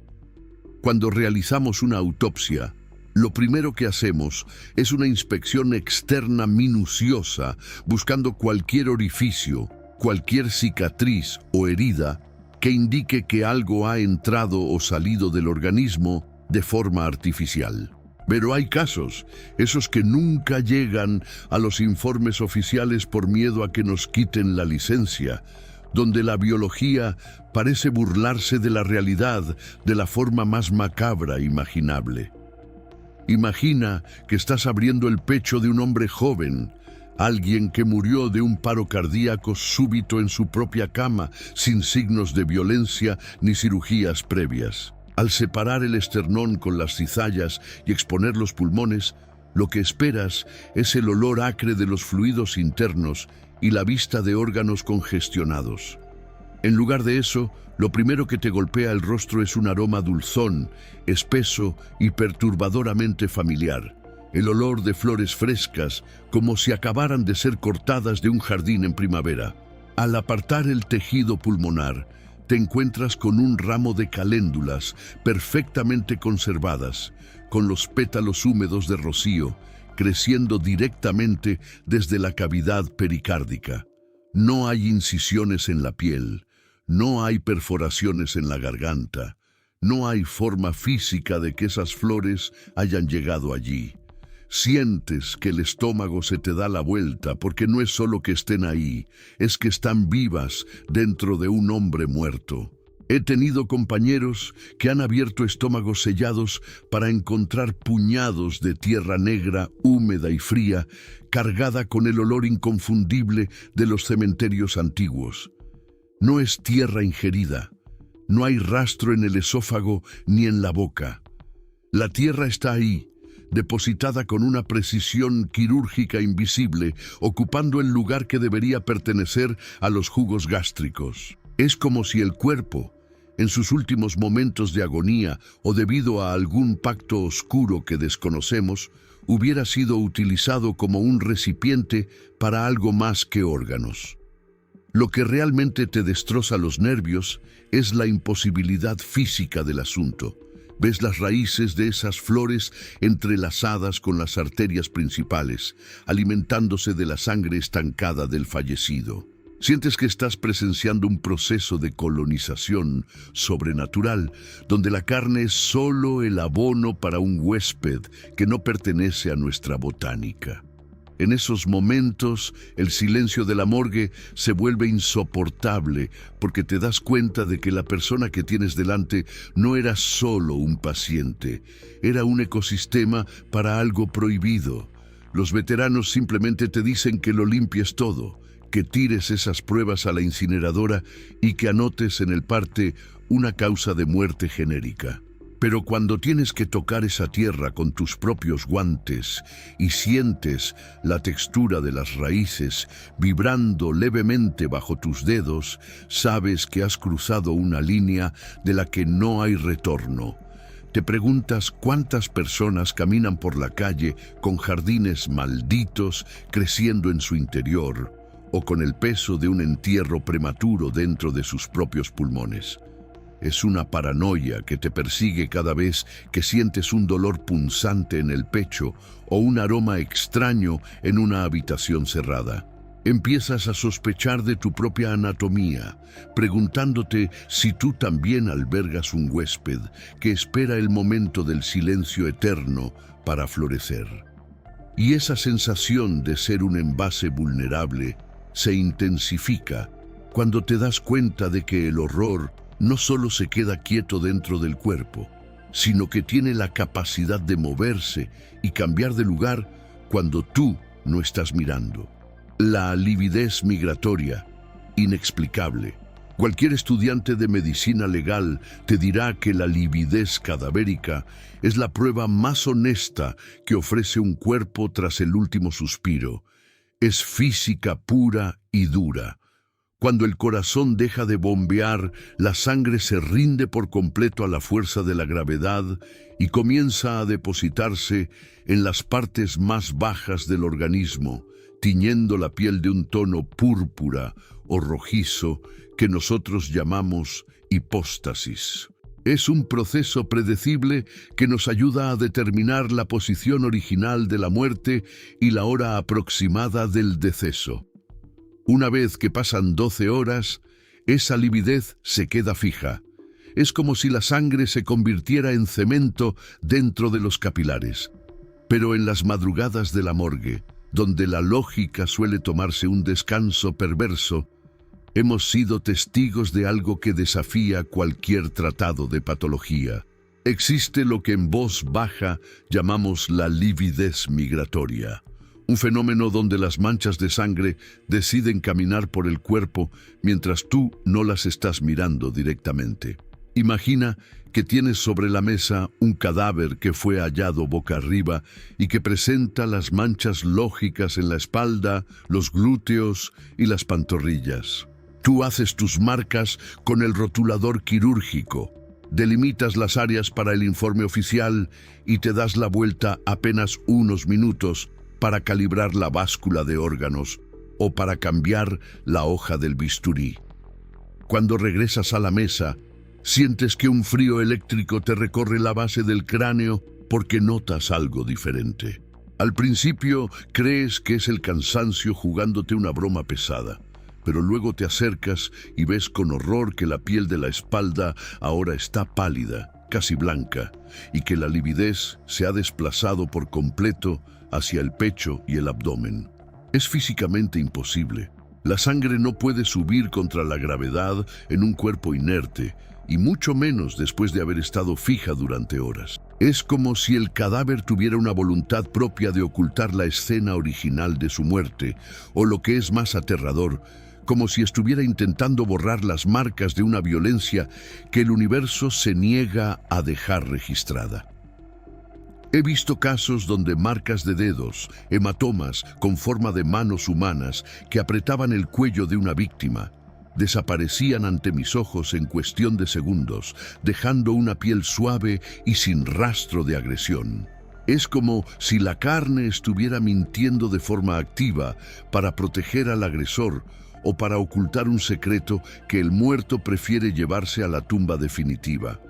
Cuando realizamos una autopsia, lo primero que hacemos es una inspección externa minuciosa, buscando cualquier orificio, cualquier cicatriz o herida que indique que algo ha entrado o salido del organismo de forma artificial. Pero hay casos, esos que nunca llegan a los informes oficiales por miedo a que nos quiten la licencia, donde la biología parece burlarse de la realidad de la forma más macabra imaginable. Imagina que estás abriendo el pecho de un hombre joven, alguien que murió de un paro cardíaco súbito en su propia cama, sin signos de violencia ni cirugías previas. Al separar el esternón con las cizallas y exponer los pulmones, lo que esperas es el olor acre de los fluidos internos y la vista de órganos congestionados. En lugar de eso, lo primero que te golpea el rostro es un aroma dulzón, espeso y perturbadoramente familiar. El olor de flores frescas, como si acabaran de ser cortadas de un jardín en primavera. Al apartar el tejido pulmonar, te encuentras con un ramo de caléndulas perfectamente conservadas, con los pétalos húmedos de rocío, creciendo directamente desde la cavidad pericárdica. No hay incisiones en la piel, no hay perforaciones en la garganta, no hay forma física de que esas flores hayan llegado allí. Sientes que el estómago se te da la vuelta porque no es solo que estén ahí, es que están vivas dentro de un hombre muerto. He tenido compañeros que han abierto estómagos sellados para encontrar puñados de tierra negra, húmeda y fría, cargada con el olor inconfundible de los cementerios antiguos. No es tierra ingerida, no hay rastro en el esófago ni en la boca. La tierra está ahí, depositada con una precisión quirúrgica invisible, ocupando el lugar que debería pertenecer a los jugos gástricos. Es como si el cuerpo, en sus últimos momentos de agonía o debido a algún pacto oscuro que desconocemos, hubiera sido utilizado como un recipiente para algo más que órganos. Lo que realmente te destroza los nervios es la imposibilidad física del asunto. Ves las raíces de esas flores entrelazadas con las arterias principales, alimentándose de la sangre estancada del fallecido. Sientes que estás presenciando un proceso de colonización sobrenatural, donde la carne es solo el abono para un huésped que no pertenece a nuestra botánica. En esos momentos, el silencio de la morgue se vuelve insoportable porque te das cuenta de que la persona que tienes delante no era solo un paciente, era un ecosistema para algo prohibido. Los veteranos simplemente te dicen que lo limpies todo, que tires esas pruebas a la incineradora y que anotes en el parte una causa de muerte genérica. Pero cuando tienes que tocar esa tierra con tus propios guantes y sientes la textura de las raíces vibrando levemente bajo tus dedos, sabes que has cruzado una línea de la que no hay retorno. Te preguntas cuántas personas caminan por la calle con jardines malditos creciendo en su interior o con el peso de un entierro prematuro dentro de sus propios pulmones. Es una paranoia que te persigue cada vez que sientes un dolor punzante en el pecho o un aroma extraño en una habitación cerrada. Empiezas a sospechar de tu propia anatomía, preguntándote si tú también albergas un huésped que espera el momento del silencio eterno para florecer. Y esa sensación de ser un envase vulnerable se intensifica cuando te das cuenta de que el horror no solo se queda quieto dentro del cuerpo, sino que tiene la capacidad de moverse y cambiar de lugar cuando tú no estás mirando. La lividez migratoria, inexplicable. Cualquier estudiante de medicina legal te dirá que la lividez cadavérica es la prueba más honesta que ofrece un cuerpo tras el último suspiro. Es física pura y dura. Cuando el corazón deja de bombear, la sangre se rinde por completo a la fuerza de la gravedad y comienza a depositarse en las partes más bajas del organismo, tiñendo la piel de un tono púrpura o rojizo que nosotros llamamos hipóstasis. Es un proceso predecible que nos ayuda a determinar la posición original de la muerte y la hora aproximada del deceso. Una vez que pasan 12 horas, esa lividez se queda fija. Es como si la sangre se convirtiera en cemento dentro de los capilares. Pero en las madrugadas de la morgue, donde la lógica suele tomarse un descanso perverso, hemos sido testigos de algo que desafía cualquier tratado de patología. Existe lo que en voz baja llamamos la lividez migratoria. Un fenómeno donde las manchas de sangre deciden caminar por el cuerpo mientras tú no las estás mirando directamente. Imagina que tienes sobre la mesa un cadáver que fue hallado boca arriba y que presenta las manchas lógicas en la espalda, los glúteos y las pantorrillas. Tú haces tus marcas con el rotulador quirúrgico, delimitas las áreas para el informe oficial y te das la vuelta apenas unos minutos para calibrar la báscula de órganos o para cambiar la hoja del bisturí. Cuando regresas a la mesa, sientes que un frío eléctrico te recorre la base del cráneo porque notas algo diferente. Al principio crees que es el cansancio jugándote una broma pesada, pero luego te acercas y ves con horror que la piel de la espalda ahora está pálida, casi blanca, y que la lividez se ha desplazado por completo hacia el pecho y el abdomen. Es físicamente imposible. La sangre no puede subir contra la gravedad en un cuerpo inerte, y mucho menos después de haber estado fija durante horas. Es como si el cadáver tuviera una voluntad propia de ocultar la escena original de su muerte, o lo que es más aterrador, como si estuviera intentando borrar las marcas de una violencia que el universo se niega a dejar registrada. He visto casos donde marcas de dedos, hematomas con forma de manos humanas que apretaban el cuello de una víctima, desaparecían ante mis ojos en cuestión de segundos, dejando una piel suave y sin rastro de agresión. Es como si la carne estuviera mintiendo de forma activa para proteger al agresor o para ocultar un secreto que el muerto prefiere llevarse a la tumba definitiva.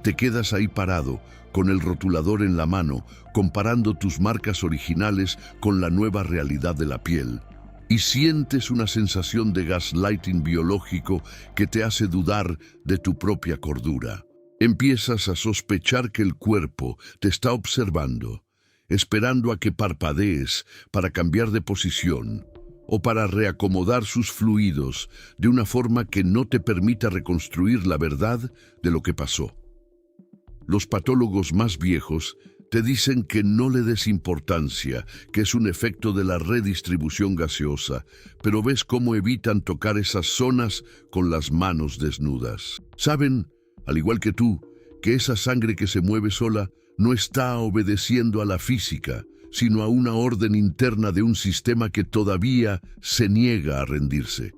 Te quedas ahí parado, con el rotulador en la mano, comparando tus marcas originales con la nueva realidad de la piel, y sientes una sensación de gaslighting biológico que te hace dudar de tu propia cordura. Empiezas a sospechar que el cuerpo te está observando, esperando a que parpadees para cambiar de posición o para reacomodar sus fluidos de una forma que no te permita reconstruir la verdad de lo que pasó. Los patólogos más viejos te dicen que no le des importancia, que es un efecto de la redistribución gaseosa, pero ves cómo evitan tocar esas zonas con las manos desnudas. Saben, al igual que tú, que esa sangre que se mueve sola no está obedeciendo a la física, sino a una orden interna de un sistema que todavía se niega a rendirse.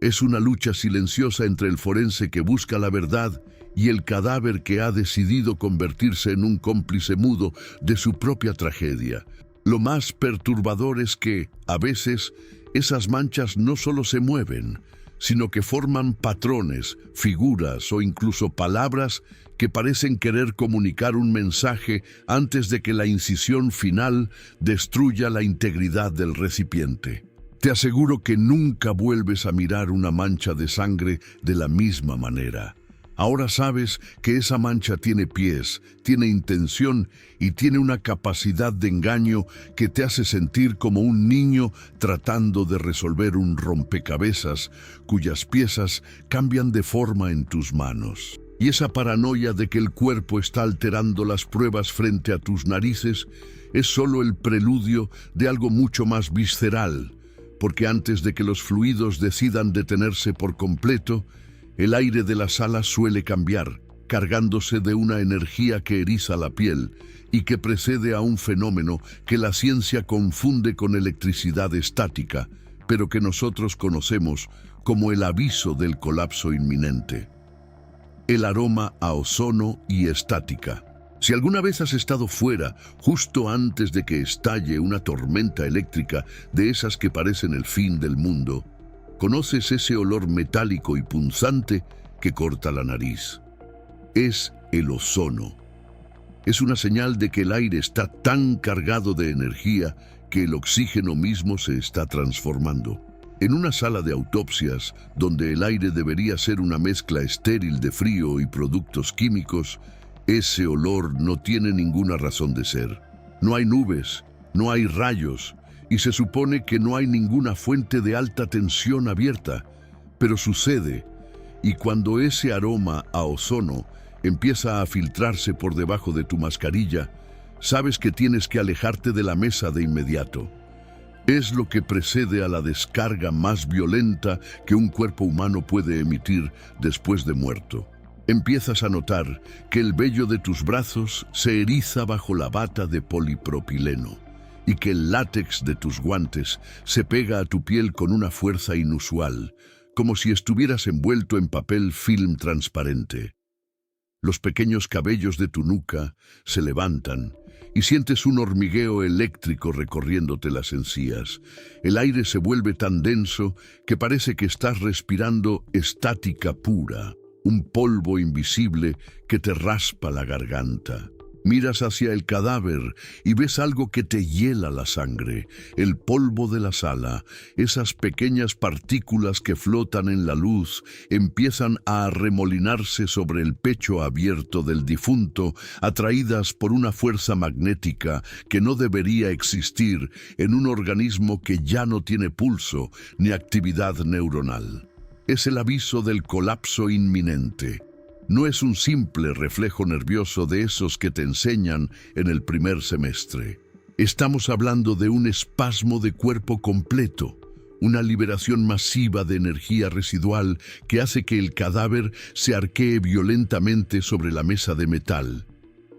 Es una lucha silenciosa entre el forense que busca la verdad y el cadáver que ha decidido convertirse en un cómplice mudo de su propia tragedia. Lo más perturbador es que, a veces, esas manchas no solo se mueven, sino que forman patrones, figuras o incluso palabras que parecen querer comunicar un mensaje antes de que la incisión final destruya la integridad del recipiente. Te aseguro que nunca vuelves a mirar una mancha de sangre de la misma manera. Ahora sabes que esa mancha tiene pies, tiene intención y tiene una capacidad de engaño que te hace sentir como un niño tratando de resolver un rompecabezas cuyas piezas cambian de forma en tus manos. Y esa paranoia de que el cuerpo está alterando las pruebas frente a tus narices es solo el preludio de algo mucho más visceral, porque antes de que los fluidos decidan detenerse por completo, el aire de la sala suele cambiar, cargándose de una energía que eriza la piel y que precede a un fenómeno que la ciencia confunde con electricidad estática, pero que nosotros conocemos como el aviso del colapso inminente. El aroma a ozono y estática. Si alguna vez has estado fuera, justo antes de que estalle una tormenta eléctrica de esas que parecen el fin del mundo, conoces ese olor metálico y punzante que corta la nariz. Es el ozono. Es una señal de que el aire está tan cargado de energía que el oxígeno mismo se está transformando. En una sala de autopsias, donde el aire debería ser una mezcla estéril de frío y productos químicos, ese olor no tiene ninguna razón de ser. No hay nubes, no hay rayos, y se supone que no hay ninguna fuente de alta tensión abierta, pero sucede, y cuando ese aroma a ozono empieza a filtrarse por debajo de tu mascarilla, sabes que tienes que alejarte de la mesa de inmediato. Es lo que precede a la descarga más violenta que un cuerpo humano puede emitir después de muerto. Empiezas a notar que el vello de tus brazos se eriza bajo la bata de polipropileno y que el látex de tus guantes se pega a tu piel con una fuerza inusual, como si estuvieras envuelto en papel film transparente. Los pequeños cabellos de tu nuca se levantan y sientes un hormigueo eléctrico recorriéndote las encías. El aire se vuelve tan denso que parece que estás respirando estática pura, un polvo invisible que te raspa la garganta. Miras hacia el cadáver y ves algo que te hiela la sangre, el polvo de la sala. Esas pequeñas partículas que flotan en la luz empiezan a arremolinarse sobre el pecho abierto del difunto, atraídas por una fuerza magnética que no debería existir en un organismo que ya no tiene pulso ni actividad neuronal. Es el aviso del colapso inminente. No es un simple reflejo nervioso de esos que te enseñan en el primer semestre. Estamos hablando de un espasmo de cuerpo completo, una liberación masiva de energía residual que hace que el cadáver se arquee violentamente sobre la mesa de metal.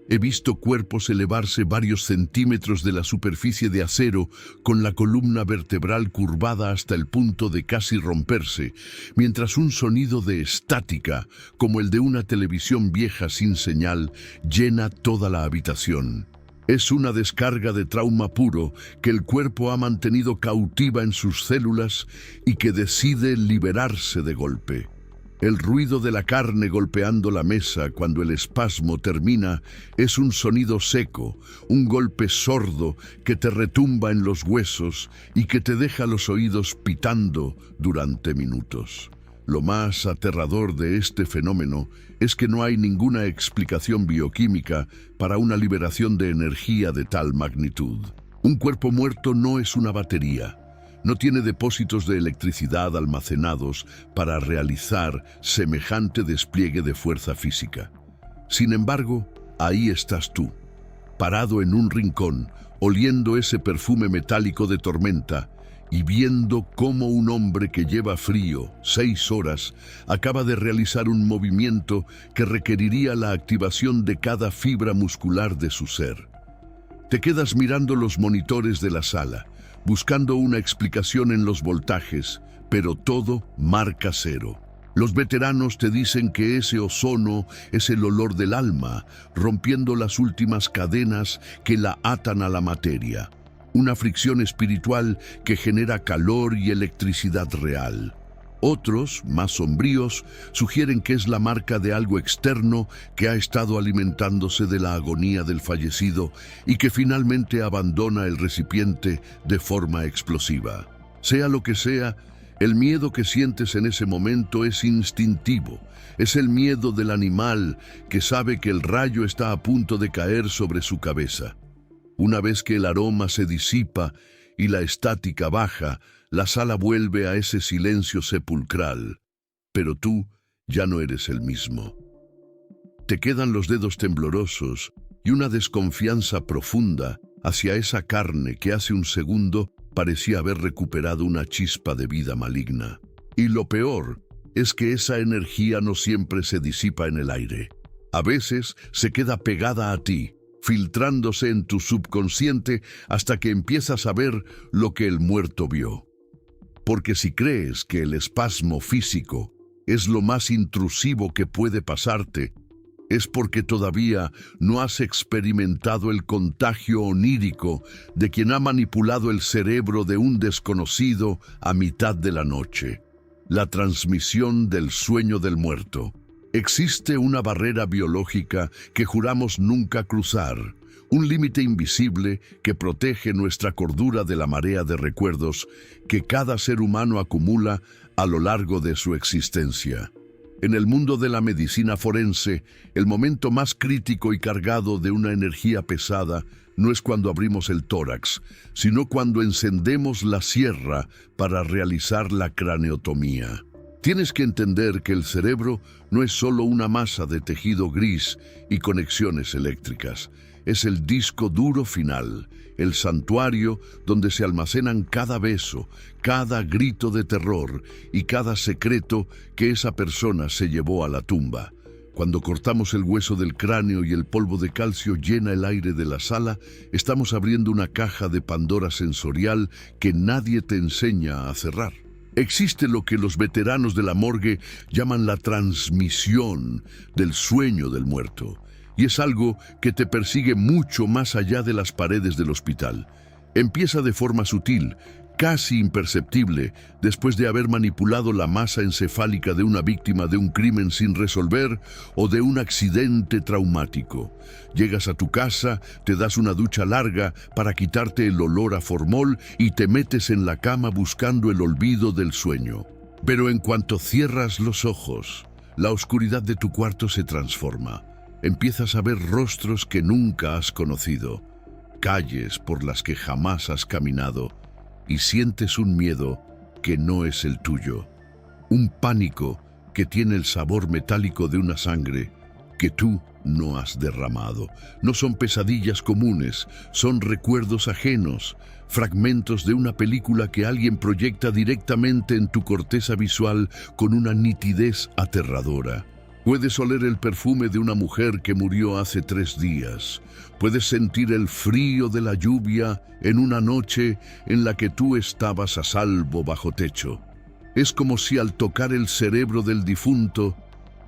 He visto cuerpos elevarse varios centímetros de la superficie de acero con la columna vertebral curvada hasta el punto de casi romperse, mientras un sonido de estática, como el de una televisión vieja sin señal, llena toda la habitación. Es una descarga de trauma puro que el cuerpo ha mantenido cautiva en sus células y que decide liberarse de golpe. El ruido de la carne golpeando la mesa cuando el espasmo termina es un sonido seco, un golpe sordo que te retumba en los huesos y que te deja los oídos pitando durante minutos. Lo más aterrador de este fenómeno es que no hay ninguna explicación bioquímica para una liberación de energía de tal magnitud. Un cuerpo muerto no es una batería. No tiene depósitos de electricidad almacenados para realizar semejante despliegue de fuerza física. Sin embargo, ahí estás tú, parado en un rincón, oliendo ese perfume metálico de tormenta y viendo cómo un hombre que lleva frío 6 horas acaba de realizar un movimiento que requeriría la activación de cada fibra muscular de su ser. Te quedas mirando los monitores de la sala, buscando una explicación en los voltajes, pero todo marca 0. Los veteranos te dicen que ese ozono es el olor del alma, rompiendo las últimas cadenas que la atan a la materia. Una fricción espiritual que genera calor y electricidad real. Otros, más sombríos, sugieren que es la marca de algo externo que ha estado alimentándose de la agonía del fallecido y que finalmente abandona el recipiente de forma explosiva. Sea lo que sea, el miedo que sientes en ese momento es instintivo. Es el miedo del animal que sabe que el rayo está a punto de caer sobre su cabeza. Una vez que el aroma se disipa y la estática baja, la sala vuelve a ese silencio sepulcral, pero tú ya no eres el mismo. Te quedan los dedos temblorosos y una desconfianza profunda hacia esa carne que hace un segundo parecía haber recuperado una chispa de vida maligna. Y lo peor es que esa energía no siempre se disipa en el aire. A veces se queda pegada a ti, filtrándose en tu subconsciente hasta que empiezas a ver lo que el muerto vio. Porque si crees que el espasmo físico es lo más intrusivo que puede pasarte, es porque todavía no has experimentado el contagio onírico de quien ha manipulado el cerebro de un desconocido a mitad de la noche. La transmisión del sueño del muerto. Existe una barrera biológica que juramos nunca cruzar, un límite invisible que protege nuestra cordura de la marea de recuerdos que cada ser humano acumula a lo largo de su existencia. En el mundo de la medicina forense, el momento más crítico y cargado de una energía pesada no es cuando abrimos el tórax, sino cuando encendemos la sierra para realizar la craneotomía. Tienes que entender que el cerebro no es solo una masa de tejido gris y conexiones eléctricas. Es el disco duro final, el santuario donde se almacenan cada beso, cada grito de terror y cada secreto que esa persona se llevó a la tumba. Cuando cortamos el hueso del cráneo y el polvo de calcio llena el aire de la sala, estamos abriendo una caja de Pandora sensorial que nadie te enseña a cerrar. Existe lo que los veteranos de la morgue llaman la transmisión del sueño del muerto. Y es algo que te persigue mucho más allá de las paredes del hospital. Empieza de forma sutil, casi imperceptible, después de haber manipulado la masa encefálica de una víctima de un crimen sin resolver o de un accidente traumático. Llegas a tu casa, te das una ducha larga para quitarte el olor a formol y te metes en la cama buscando el olvido del sueño. Pero en cuanto cierras los ojos, la oscuridad de tu cuarto se transforma. Empiezas a ver rostros que nunca has conocido, calles por las que jamás has caminado, y sientes un miedo que no es el tuyo, un pánico que tiene el sabor metálico de una sangre que tú no has derramado. No son pesadillas comunes, son recuerdos ajenos, fragmentos de una película que alguien proyecta directamente en tu corteza visual con una nitidez aterradora. Puedes oler el perfume de una mujer que murió hace 3 días. Puedes sentir el frío de la lluvia en una noche en la que tú estabas a salvo bajo techo. Es como si al tocar el cerebro del difunto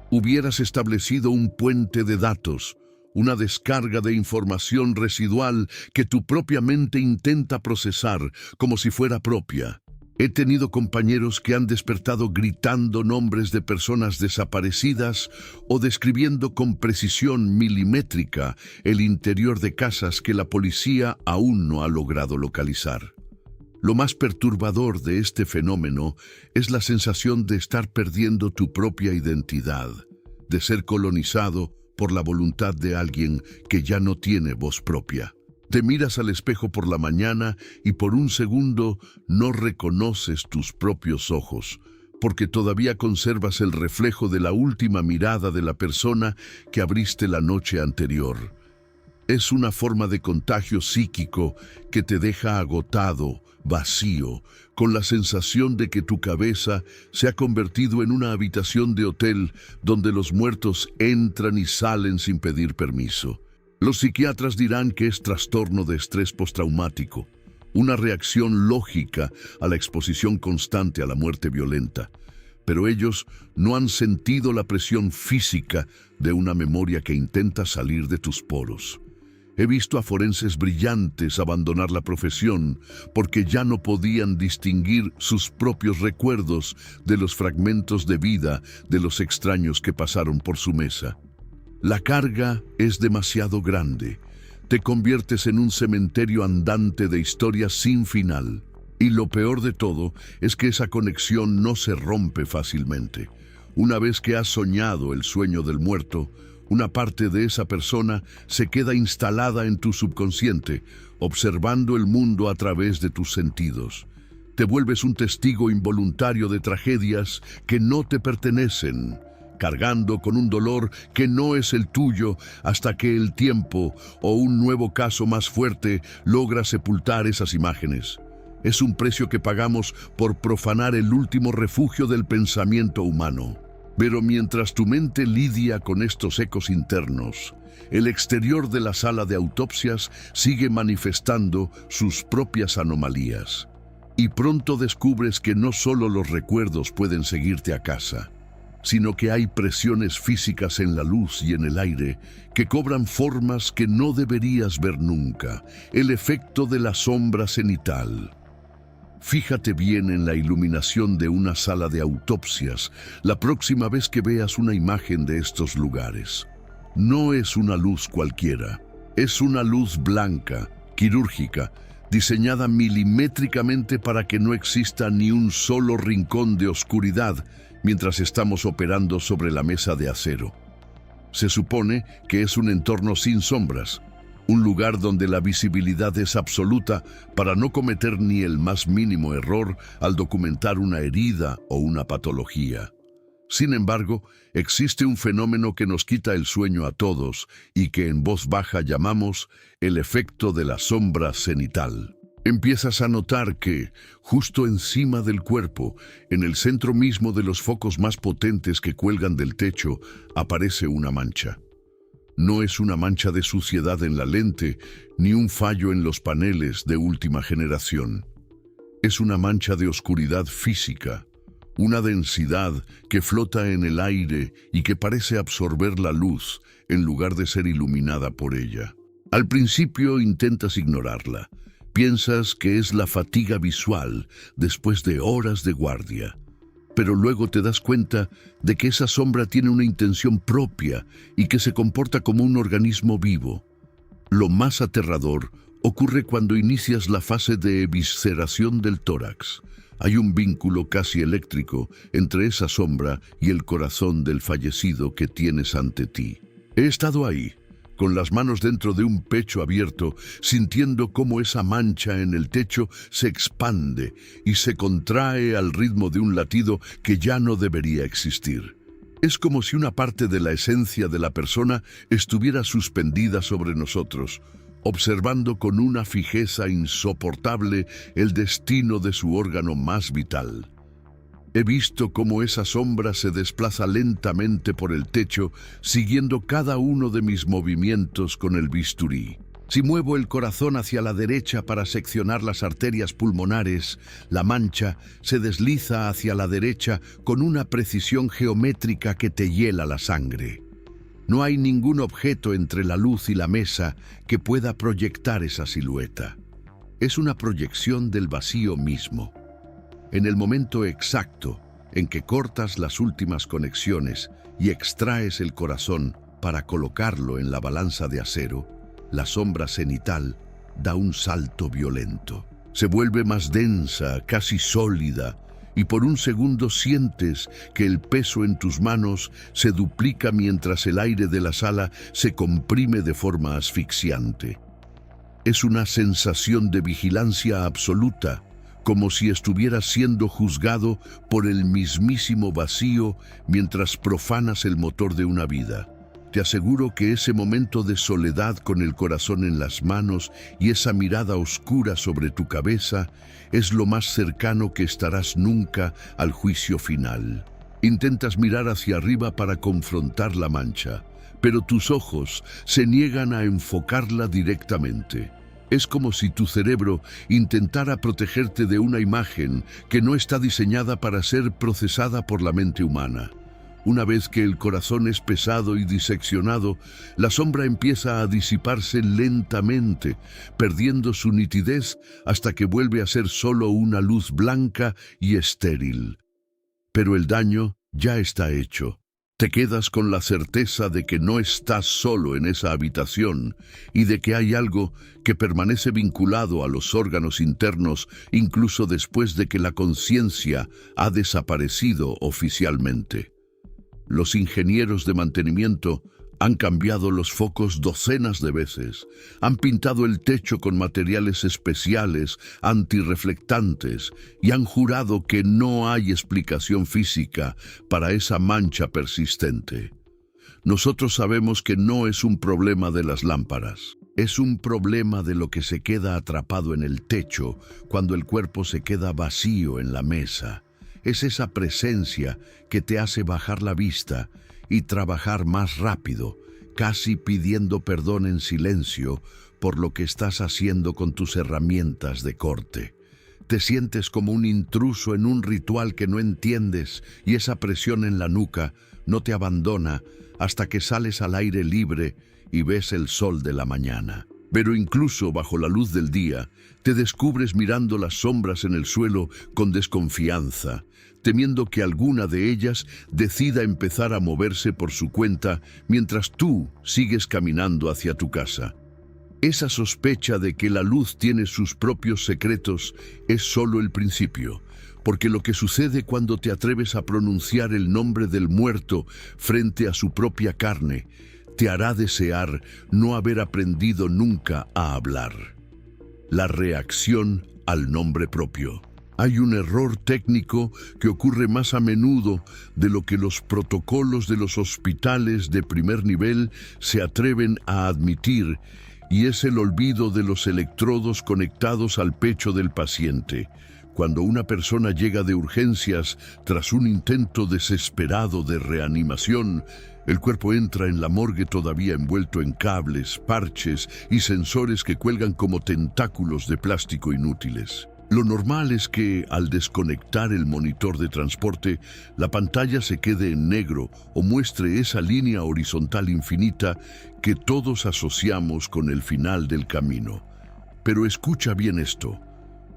hubieras establecido un puente de datos, una descarga de información residual que tu propia mente intenta procesar como si fuera propia. He tenido compañeros que han despertado gritando nombres de personas desaparecidas o describiendo con precisión milimétrica el interior de casas que la policía aún no ha logrado localizar. Lo más perturbador de este fenómeno es la sensación de estar perdiendo tu propia identidad, de ser colonizado por la voluntad de alguien que ya no tiene voz propia. Te miras al espejo por la mañana y por un segundo no reconoces tus propios ojos, porque todavía conservas el reflejo de la última mirada de la persona que abriste la noche anterior. Es una forma de contagio psíquico que te deja agotado, vacío, con la sensación de que tu cabeza se ha convertido en una habitación de hotel donde los muertos entran y salen sin pedir permiso. Los psiquiatras dirán que es trastorno de estrés postraumático, una reacción lógica a la exposición constante a la muerte violenta. Pero ellos no han sentido la presión física de una memoria que intenta salir de tus poros. He visto a forenses brillantes abandonar la profesión porque ya no podían distinguir sus propios recuerdos de los fragmentos de vida de los extraños que pasaron por su mesa. La carga es demasiado grande. Te conviertes en un cementerio andante de historias sin final. Y lo peor de todo es que esa conexión no se rompe fácilmente. Una vez que has soñado el sueño del muerto, una parte de esa persona se queda instalada en tu subconsciente, observando el mundo a través de tus sentidos. Te vuelves un testigo involuntario de tragedias que no te pertenecen, cargando con un dolor que no es el tuyo hasta que el tiempo o un nuevo caso más fuerte logra sepultar esas imágenes. Es un precio que pagamos por profanar el último refugio del pensamiento humano. Pero mientras tu mente lidia con estos ecos internos, el exterior de la sala de autopsias sigue manifestando sus propias anomalías. Y pronto descubres que no solo los recuerdos pueden seguirte a casa, sino que hay presiones físicas en la luz y en el aire que cobran formas que no deberías ver nunca. El efecto de la sombra cenital. Fíjate bien en la iluminación de una sala de autopsias la próxima vez que veas una imagen de estos lugares. No es una luz cualquiera, es una luz blanca, quirúrgica, diseñada milimétricamente para que no exista ni un solo rincón de oscuridad mientras estamos operando sobre la mesa de acero. Se supone que es un entorno sin sombras, un lugar donde la visibilidad es absoluta para no cometer ni el más mínimo error al documentar una herida o una patología. Sin embargo, existe un fenómeno que nos quita el sueño a todos y que en voz baja llamamos el efecto de la sombra cenital. Empiezas a notar que, justo encima del cuerpo, en el centro mismo de los focos más potentes que cuelgan del techo, aparece una mancha. No es una mancha de suciedad en la lente, ni un fallo en los paneles de última generación. Es una mancha de oscuridad física, una densidad que flota en el aire y que parece absorber la luz en lugar de ser iluminada por ella. Al principio intentas ignorarla. Piensas que es la fatiga visual después de horas de guardia, pero luego te das cuenta de que esa sombra tiene una intención propia y que se comporta como un organismo vivo. Lo más aterrador ocurre cuando inicias la fase de evisceración del tórax. Hay un vínculo casi eléctrico entre esa sombra y el corazón del fallecido que tienes ante ti. He estado ahí, con las manos dentro de un pecho abierto, sintiendo cómo esa mancha en el techo se expande y se contrae al ritmo de un latido que ya no debería existir. Es como si una parte de la esencia de la persona estuviera suspendida sobre nosotros, observando con una fijeza insoportable el destino de su órgano más vital. He visto cómo esa sombra se desplaza lentamente por el techo, siguiendo cada uno de mis movimientos con el bisturí. Si muevo el corazón hacia la derecha para seccionar las arterias pulmonares, la mancha se desliza hacia la derecha con una precisión geométrica que te hiela la sangre. No hay ningún objeto entre la luz y la mesa que pueda proyectar esa silueta. Es una proyección del vacío mismo. En el momento exacto en que cortas las últimas conexiones y extraes el corazón para colocarlo en la balanza de acero, la sombra cenital da un salto violento. Se vuelve más densa, casi sólida, y por un segundo sientes que el peso en tus manos se duplica mientras el aire de la sala se comprime de forma asfixiante. Es una sensación de vigilancia absoluta, como si estuvieras siendo juzgado por el mismísimo vacío mientras profanas el motor de una vida. Te aseguro que ese momento de soledad con el corazón en las manos y esa mirada oscura sobre tu cabeza es lo más cercano que estarás nunca al juicio final. Intentas mirar hacia arriba para confrontar la mancha, pero tus ojos se niegan a enfocarla directamente. Es como si tu cerebro intentara protegerte de una imagen que no está diseñada para ser procesada por la mente humana. Una vez que el corazón es pesado y diseccionado, la sombra empieza a disiparse lentamente, perdiendo su nitidez hasta que vuelve a ser solo una luz blanca y estéril. Pero el daño ya está hecho. Te quedas con la certeza de que no estás solo en esa habitación y de que hay algo que permanece vinculado a los órganos internos incluso después de que la conciencia ha desaparecido oficialmente. Los ingenieros de mantenimiento han cambiado los focos docenas de veces, han pintado el techo con materiales especiales, antirreflectantes, y han jurado que no hay explicación física para esa mancha persistente. Nosotros sabemos que no es un problema de las lámparas, es un problema de lo que se queda atrapado en el techo cuando el cuerpo se queda vacío en la mesa. Es esa presencia que te hace bajar la vista y trabajar más rápido, casi pidiendo perdón en silencio por lo que estás haciendo con tus herramientas de corte. Te sientes como un intruso en un ritual que no entiendes y esa presión en la nuca no te abandona hasta que sales al aire libre y ves el sol de la mañana. Pero incluso bajo la luz del día, te descubres mirando las sombras en el suelo con desconfianza, temiendo que alguna de ellas decida empezar a moverse por su cuenta mientras tú sigues caminando hacia tu casa. Esa sospecha de que la luz tiene sus propios secretos es solo el principio, porque lo que sucede cuando te atreves a pronunciar el nombre del muerto frente a su propia carne te hará desear no haber aprendido nunca a hablar. La reacción al nombre propio. Hay un error técnico que ocurre más a menudo de lo que los protocolos de los hospitales de primer nivel se atreven a admitir, y es el olvido de los electrodos conectados al pecho del paciente. Cuando una persona llega de urgencias tras un intento desesperado de reanimación, el cuerpo entra en la morgue todavía envuelto en cables, parches y sensores que cuelgan como tentáculos de plástico inútiles. Lo normal es que, al desconectar el monitor de transporte, la pantalla se quede en negro o muestre esa línea horizontal infinita que todos asociamos con el final del camino. Pero escucha bien esto,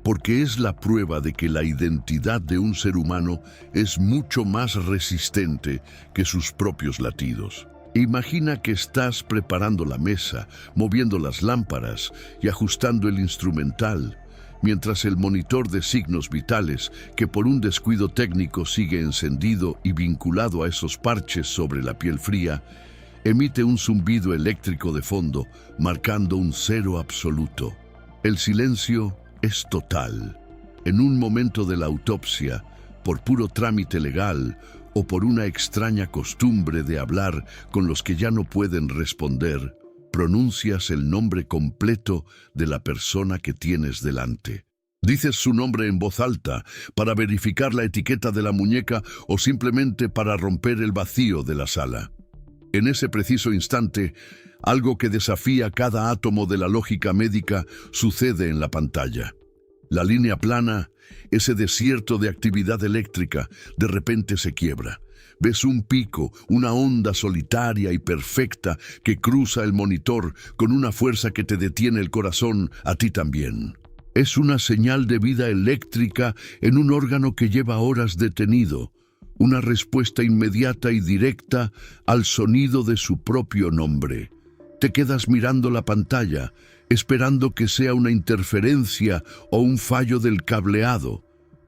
porque es la prueba de que la identidad de un ser humano es mucho más resistente que sus propios latidos. Imagina que estás preparando la mesa, moviendo las lámparas y ajustando el instrumental, mientras el monitor de signos vitales, que por un descuido técnico sigue encendido y vinculado a esos parches sobre la piel fría, emite un zumbido eléctrico de fondo, marcando un cero absoluto. El silencio es total. En un momento de la autopsia, por puro trámite legal o por una extraña costumbre de hablar con los que ya no pueden responder, pronuncias el nombre completo de la persona que tienes delante. Dices su nombre en voz alta para verificar la etiqueta de la muñeca o simplemente para romper el vacío de la sala. En ese preciso instante, algo que desafía cada átomo de la lógica médica sucede en la pantalla. La línea plana, ese desierto de actividad eléctrica, de repente se quiebra. Ves un pico, una onda solitaria y perfecta que cruza el monitor con una fuerza que te detiene el corazón, a ti también. Es una señal de vida eléctrica en un órgano que lleva horas detenido, una respuesta inmediata y directa al sonido de su propio nombre. Te quedas mirando la pantalla, esperando que sea una interferencia o un fallo del cableado,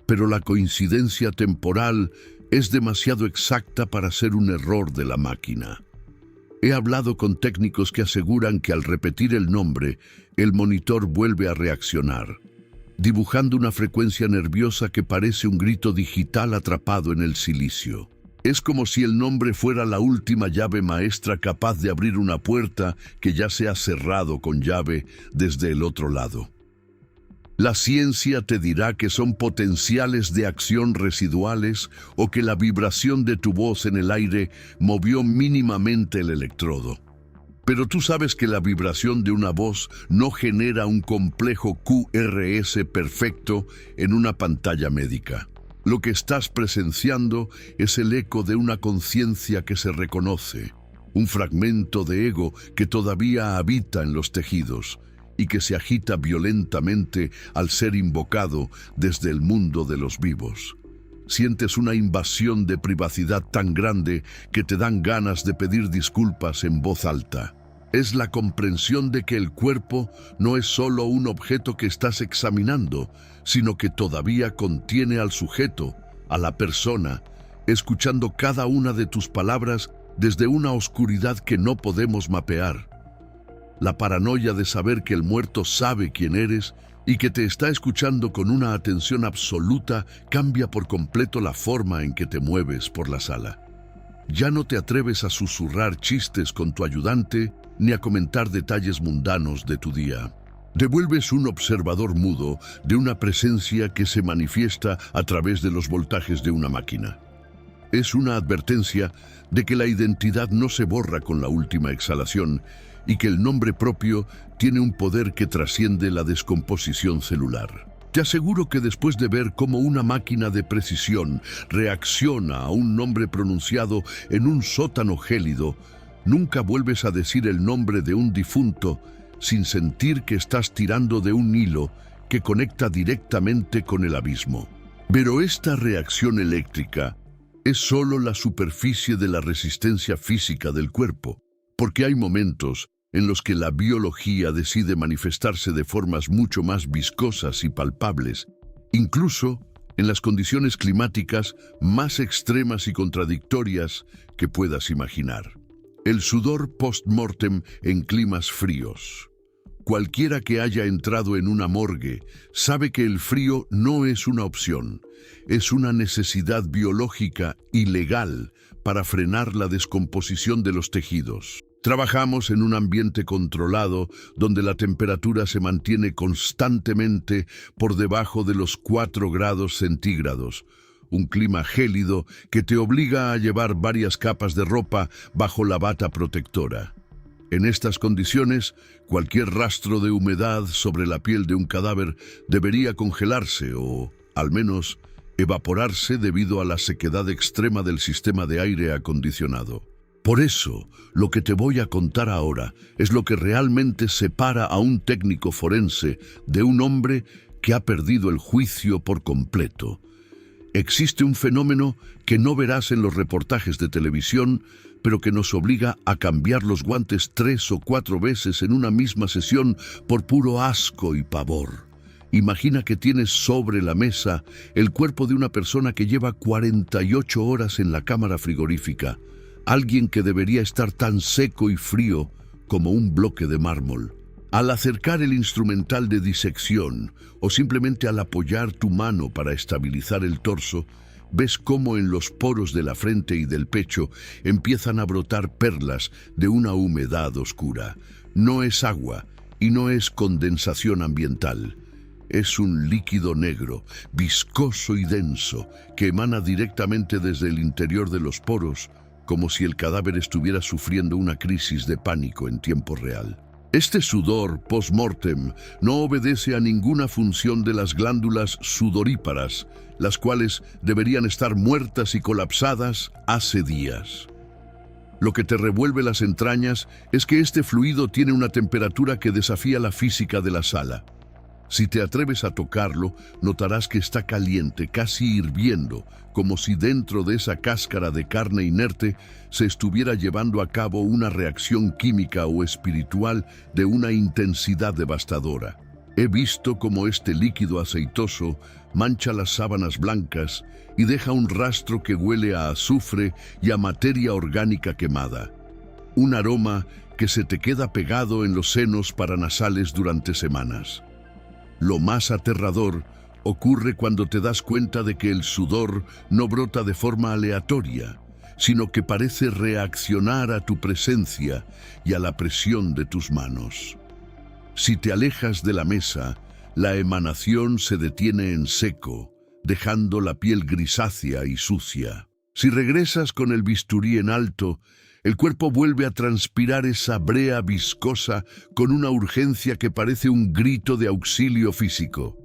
pero la coincidencia temporal es demasiado exacta para ser un error de la máquina. He hablado con técnicos que aseguran que al repetir el nombre, el monitor vuelve a reaccionar, dibujando una frecuencia nerviosa que parece un grito digital atrapado en el silicio. Es como si el nombre fuera la última llave maestra capaz de abrir una puerta que ya se ha cerrado con llave desde el otro lado. La ciencia te dirá que son potenciales de acción residuales o que la vibración de tu voz en el aire movió mínimamente el electrodo. Pero tú sabes que la vibración de una voz no genera un complejo QRS perfecto en una pantalla médica. Lo que estás presenciando es el eco de una conciencia que se reconoce, un fragmento de ego que todavía habita en los tejidos y que se agita violentamente al ser invocado desde el mundo de los vivos. Sientes una invasión de privacidad tan grande que te dan ganas de pedir disculpas en voz alta. Es la comprensión de que el cuerpo no es solo un objeto que estás examinando, sino que todavía contiene al sujeto, a la persona, escuchando cada una de tus palabras desde una oscuridad que no podemos mapear. La paranoia de saber que el muerto sabe quién eres y que te está escuchando con una atención absoluta cambia por completo la forma en que te mueves por la sala. Ya no te atreves a susurrar chistes con tu ayudante ni a comentar detalles mundanos de tu día. Te vuelves un observador mudo de una presencia que se manifiesta a través de los voltajes de una máquina. Es una advertencia de que la identidad no se borra con la última exhalación y que el nombre propio tiene un poder que trasciende la descomposición celular. Te aseguro que después de ver cómo una máquina de precisión reacciona a un nombre pronunciado en un sótano gélido, nunca vuelves a decir el nombre de un difunto sin sentir que estás tirando de un hilo que conecta directamente con el abismo. Pero esta reacción eléctrica es solo la superficie de la resistencia física del cuerpo, porque hay momentos en los que la biología decide manifestarse de formas mucho más viscosas y palpables, incluso en las condiciones climáticas más extremas y contradictorias que puedas imaginar. El sudor post-mortem en climas fríos. Cualquiera que haya entrado en una morgue sabe que el frío no es una opción, es una necesidad biológica y legal para frenar la descomposición de los tejidos. Trabajamos en un ambiente controlado donde la temperatura se mantiene constantemente por debajo de los 4 grados centígrados, un clima gélido que te obliga a llevar varias capas de ropa bajo la bata protectora. En estas condiciones, cualquier rastro de humedad sobre la piel de un cadáver debería congelarse o, al menos, evaporarse debido a la sequedad extrema del sistema de aire acondicionado. Por eso, lo que te voy a contar ahora es lo que realmente separa a un técnico forense de un hombre que ha perdido el juicio por completo. Existe un fenómeno que no verás en los reportajes de televisión, pero que nos obliga a cambiar los guantes 3 o 4 veces en una misma sesión por puro asco y pavor. Imagina que tienes sobre la mesa el cuerpo de una persona que lleva 48 horas en la cámara frigorífica, alguien que debería estar tan seco y frío como un bloque de mármol. Al acercar el instrumental de disección o simplemente al apoyar tu mano para estabilizar el torso, ves cómo en los poros de la frente y del pecho empiezan a brotar perlas de una humedad oscura. No es agua y no es condensación ambiental. Es un líquido negro, viscoso y denso, que emana directamente desde el interior de los poros, como si el cadáver estuviera sufriendo una crisis de pánico en tiempo real. Este sudor post-mortem no obedece a ninguna función de las glándulas sudoríparas, las cuales deberían estar muertas y colapsadas hace días. Lo que te revuelve las entrañas es que este fluido tiene una temperatura que desafía la física de la sala. Si te atreves a tocarlo, notarás que está caliente, casi hirviendo, como si dentro de esa cáscara de carne inerte se estuviera llevando a cabo una reacción química o espiritual de una intensidad devastadora. He visto cómo este líquido aceitoso mancha las sábanas blancas y deja un rastro que huele a azufre y a materia orgánica quemada. Un aroma que se te queda pegado en los senos paranasales durante semanas. Lo más aterrador ocurre cuando te das cuenta de que el sudor no brota de forma aleatoria, sino que parece reaccionar a tu presencia y a la presión de tus manos. Si te alejas de la mesa, la emanación se detiene en seco, dejando la piel grisácea y sucia. Si regresas con el bisturí en alto, el cuerpo vuelve a transpirar esa brea viscosa con una urgencia que parece un grito de auxilio físico.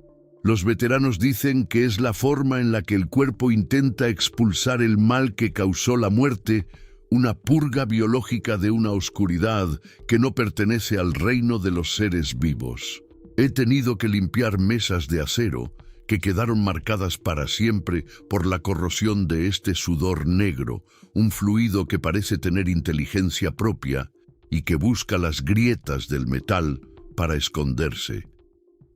Los veteranos dicen que es la forma en la que el cuerpo intenta expulsar el mal que causó la muerte, una purga biológica de una oscuridad que no pertenece al reino de los seres vivos. He tenido que limpiar mesas de acero que quedaron marcadas para siempre por la corrosión de este sudor negro, un fluido que parece tener inteligencia propia y que busca las grietas del metal para esconderse.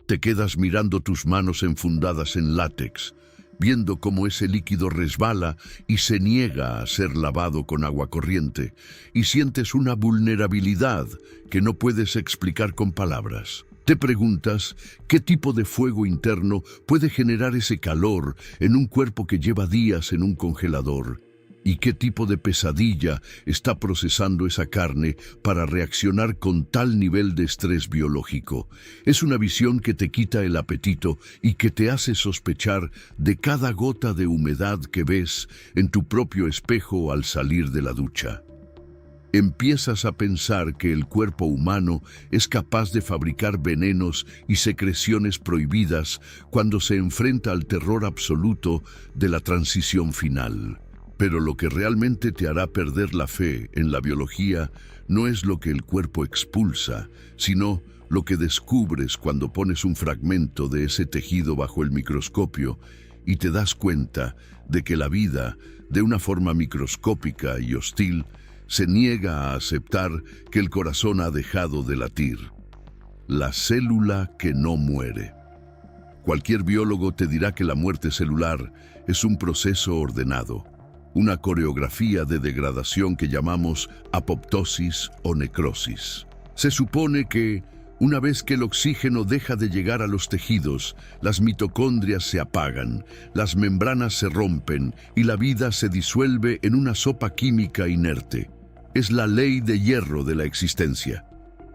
Te quedas mirando tus manos enfundadas en látex, viendo cómo ese líquido resbala y se niega a ser lavado con agua corriente, y sientes una vulnerabilidad que no puedes explicar con palabras. Te preguntas qué tipo de fuego interno puede generar ese calor en un cuerpo que lleva días en un congelador, y qué tipo de pesadilla está procesando esa carne para reaccionar con tal nivel de estrés biológico. Es una visión que te quita el apetito y que te hace sospechar de cada gota de humedad que ves en tu propio espejo al salir de la ducha. Empiezas a pensar que el cuerpo humano es capaz de fabricar venenos y secreciones prohibidas cuando se enfrenta al terror absoluto de la transición final. Pero lo que realmente te hará perder la fe en la biología no es lo que el cuerpo expulsa, sino lo que descubres cuando pones un fragmento de ese tejido bajo el microscopio y te das cuenta de que la vida, de una forma microscópica y hostil, se niega a aceptar que el corazón ha dejado de latir. La célula que no muere. Cualquier biólogo te dirá que la muerte celular es un proceso ordenado, una coreografía de degradación que llamamos apoptosis o necrosis. Se supone que, una vez que el oxígeno deja de llegar a los tejidos, las mitocondrias se apagan, las membranas se rompen y la vida se disuelve en una sopa química inerte. Es la ley de hierro de la existencia.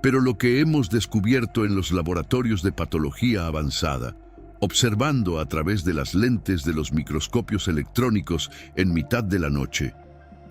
Pero lo que hemos descubierto en los laboratorios de patología avanzada, observando a través de las lentes de los microscopios electrónicos en mitad de la noche,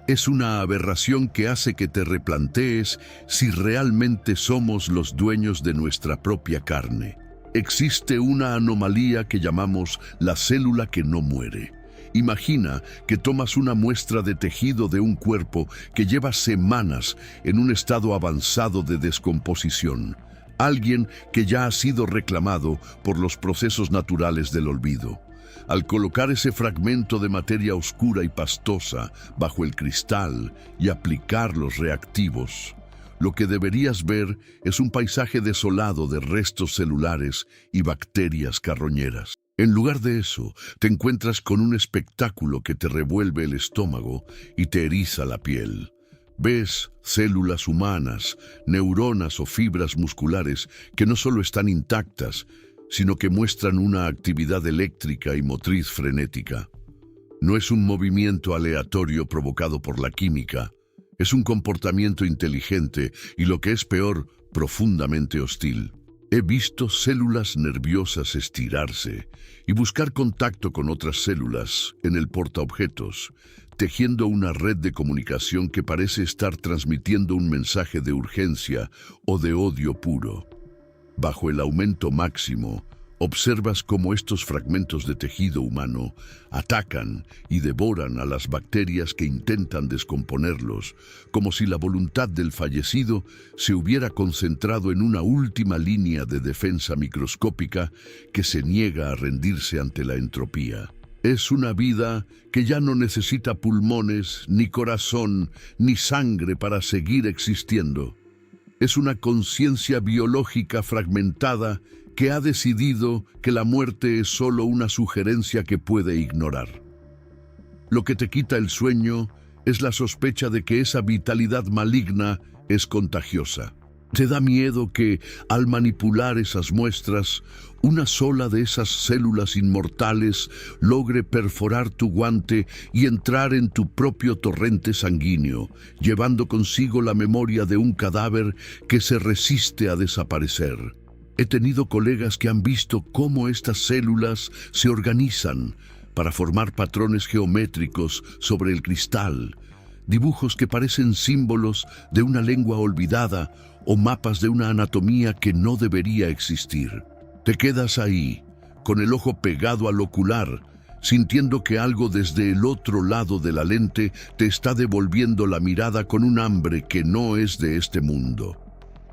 es una aberración que hace que te replantees si realmente somos los dueños de nuestra propia carne. Existe una anomalía que llamamos la célula que no muere. Imagina que tomas una muestra de tejido de un cuerpo que lleva semanas en un estado avanzado de descomposición. Alguien que ya ha sido reclamado por los procesos naturales del olvido. Al colocar ese fragmento de materia oscura y pastosa bajo el cristal y aplicar los reactivos, lo que deberías ver es un paisaje desolado de restos celulares y bacterias carroñeras. En lugar de eso, te encuentras con un espectáculo que te revuelve el estómago y te eriza la piel. Ves células humanas, neuronas o fibras musculares que no solo están intactas, sino que muestran una actividad eléctrica y motriz frenética. No es un movimiento aleatorio provocado por la química, es un comportamiento inteligente y, lo que es peor, profundamente hostil. He visto células nerviosas estirarse y buscar contacto con otras células en el portaobjetos, tejiendo una red de comunicación que parece estar transmitiendo un mensaje de urgencia o de odio puro. Bajo el aumento máximo, observas cómo estos fragmentos de tejido humano atacan y devoran a las bacterias que intentan descomponerlos, como si la voluntad del fallecido se hubiera concentrado en una última línea de defensa microscópica que se niega a rendirse ante la entropía. Es una vida que ya no necesita pulmones, ni corazón, ni sangre para seguir existiendo. Es una conciencia biológica fragmentada que ha decidido que la muerte es solo una sugerencia que puede ignorar. Lo que te quita el sueño es la sospecha de que esa vitalidad maligna es contagiosa. Te da miedo que, al manipular esas muestras, una sola de esas células inmortales logre perforar tu guante y entrar en tu propio torrente sanguíneo, llevando consigo la memoria de un cadáver que se resiste a desaparecer. He tenido colegas que han visto cómo estas células se organizan para formar patrones geométricos sobre el cristal, dibujos que parecen símbolos de una lengua olvidada o mapas de una anatomía que no debería existir. Te quedas ahí, con el ojo pegado al ocular, sintiendo que algo desde el otro lado de la lente te está devolviendo la mirada con un hambre que no es de este mundo.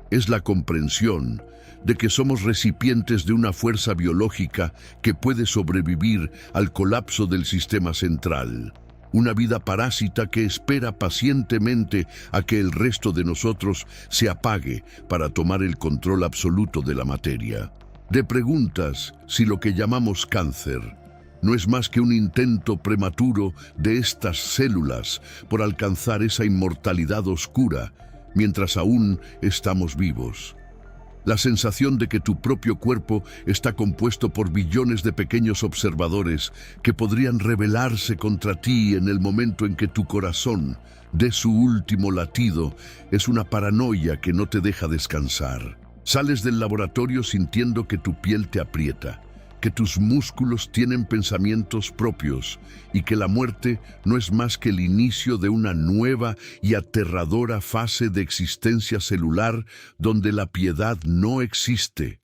Es la comprensión de que somos recipientes de una fuerza biológica que puede sobrevivir al colapso del sistema central. Una vida parásita que espera pacientemente a que el resto de nosotros se apague para tomar el control absoluto de la materia. Te preguntas si lo que llamamos cáncer no es más que un intento prematuro de estas células por alcanzar esa inmortalidad oscura mientras aún estamos vivos. La sensación de que tu propio cuerpo está compuesto por billones de pequeños observadores que podrían rebelarse contra ti en el momento en que tu corazón dé su último latido es una paranoia que no te deja descansar. Sales del laboratorio sintiendo que tu piel te aprieta, que tus músculos tienen pensamientos propios y que la muerte no es más que el inicio de una nueva y aterradora fase de existencia celular donde la piedad no existe.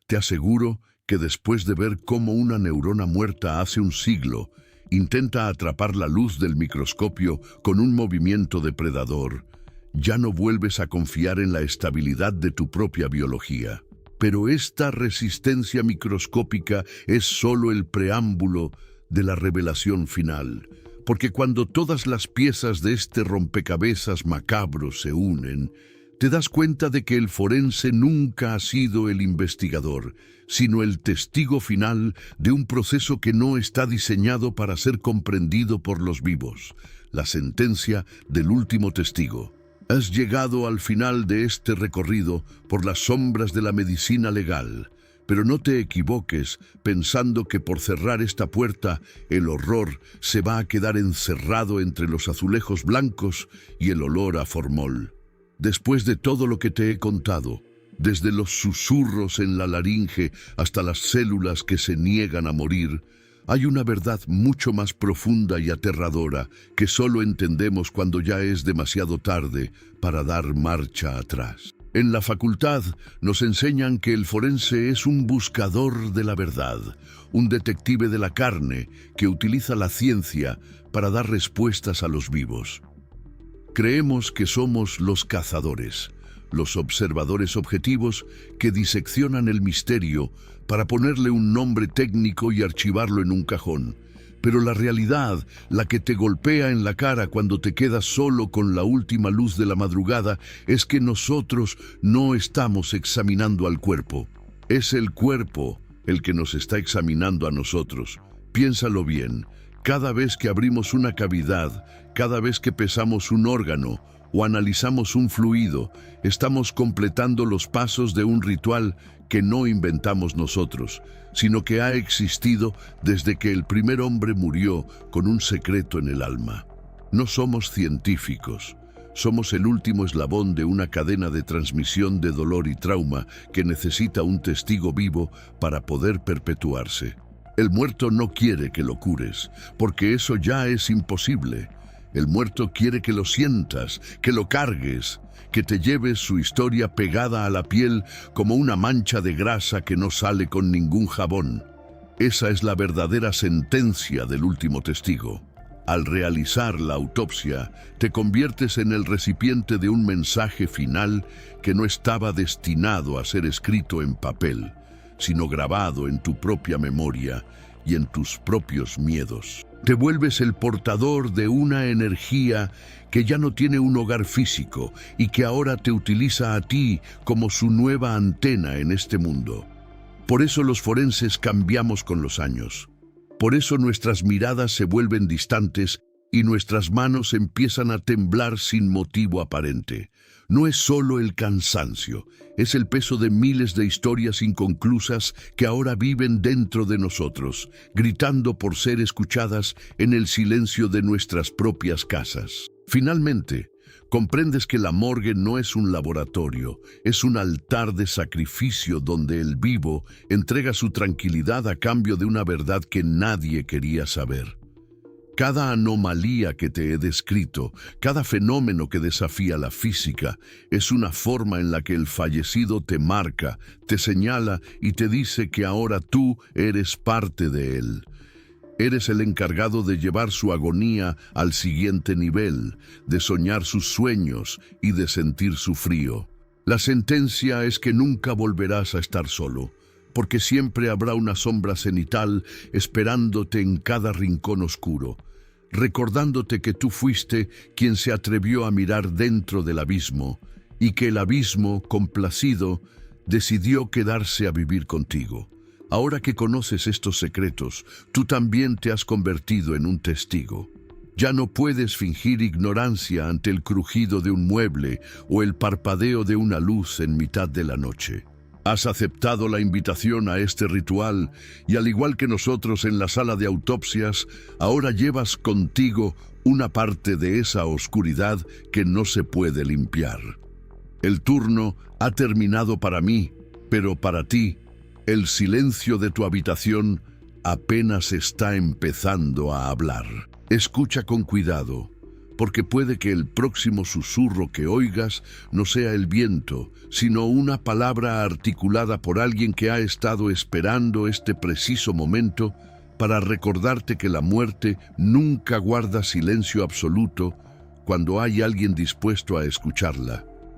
Te aseguro que después de ver cómo una neurona muerta hace un siglo intenta atrapar la luz del microscopio con un movimiento depredador, ya no vuelves a confiar en la estabilidad de tu propia biología. Pero esta resistencia microscópica es solo el preámbulo de la revelación final, porque cuando todas las piezas de este rompecabezas macabro se unen, te das cuenta de que el forense nunca ha sido el investigador, sino el testigo final de un proceso que no está diseñado para ser comprendido por los vivos, la sentencia del último testigo. Has llegado al final de este recorrido por las sombras de la medicina legal, pero no te equivoques pensando que por cerrar esta puerta el horror se va a quedar encerrado entre los azulejos blancos y el olor a formol. Después de todo lo que te he contado, desde los susurros en la laringe hasta las células que se niegan a morir, hay una verdad mucho más profunda y aterradora que solo entendemos cuando ya es demasiado tarde para dar marcha atrás. En la facultad nos enseñan que el forense es un buscador de la verdad, un detective de la carne que utiliza la ciencia para dar respuestas a los vivos. Creemos que somos los cazadores, los observadores objetivos que diseccionan el misterio para ponerle un nombre técnico y archivarlo en un cajón. Pero la realidad, la que te golpea en la cara cuando te quedas solo con la última luz de la madrugada, es que nosotros no estamos examinando al cuerpo. Es el cuerpo el que nos está examinando a nosotros. Piénsalo bien. Cada vez que abrimos una cavidad, cada vez que pesamos un órgano o analizamos un fluido, estamos completando los pasos de un ritual que no inventamos nosotros, sino que ha existido desde que el primer hombre murió con un secreto en el alma. No somos científicos, somos el último eslabón de una cadena de transmisión de dolor y trauma que necesita un testigo vivo para poder perpetuarse. El muerto no quiere que lo cures, porque eso ya es imposible. El muerto quiere que lo sientas, que lo cargues, que te lleves su historia pegada a la piel como una mancha de grasa que no sale con ningún jabón. Esa es la verdadera sentencia del último testigo. Al realizar la autopsia, te conviertes en el recipiente de un mensaje final que no estaba destinado a ser escrito en papel, sino grabado en tu propia memoria y en tus propios miedos. Te vuelves el portador de una energía que ya no tiene un hogar físico y que ahora te utiliza a ti como su nueva antena en este mundo. Por eso los forenses cambiamos con los años. Por eso nuestras miradas se vuelven distantes y nuestras manos empiezan a temblar sin motivo aparente. No es solo el cansancio, es el peso de miles de historias inconclusas que ahora viven dentro de nosotros, gritando por ser escuchadas en el silencio de nuestras propias casas. Finalmente, comprendes que la morgue no es un laboratorio, es un altar de sacrificio donde el vivo entrega su tranquilidad a cambio de una verdad que nadie quería saber. Cada anomalía que te he descrito, cada fenómeno que desafía la física, es una forma en la que el fallecido te marca, te señala y te dice que ahora tú eres parte de él. Eres el encargado de llevar su agonía al siguiente nivel, de soñar sus sueños y de sentir su frío. La sentencia es que nunca volverás a estar solo, porque siempre habrá una sombra cenital esperándote en cada rincón oscuro, recordándote que tú fuiste quien se atrevió a mirar dentro del abismo y que el abismo, complacido, decidió quedarse a vivir contigo. Ahora que conoces estos secretos, tú también te has convertido en un testigo. Ya no puedes fingir ignorancia ante el crujido de un mueble o el parpadeo de una luz en mitad de la noche. Has aceptado la invitación a este ritual y al igual que nosotros en la sala de autopsias, ahora llevas contigo una parte de esa oscuridad que no se puede limpiar. El turno ha terminado para mí, pero para ti El silencio de tu habitación apenas está empezando a hablar. Escucha con cuidado, porque puede que el próximo susurro que oigas no sea el viento, sino una palabra articulada por alguien que ha estado esperando este preciso momento para recordarte que la muerte nunca guarda silencio absoluto cuando hay alguien dispuesto a escucharla.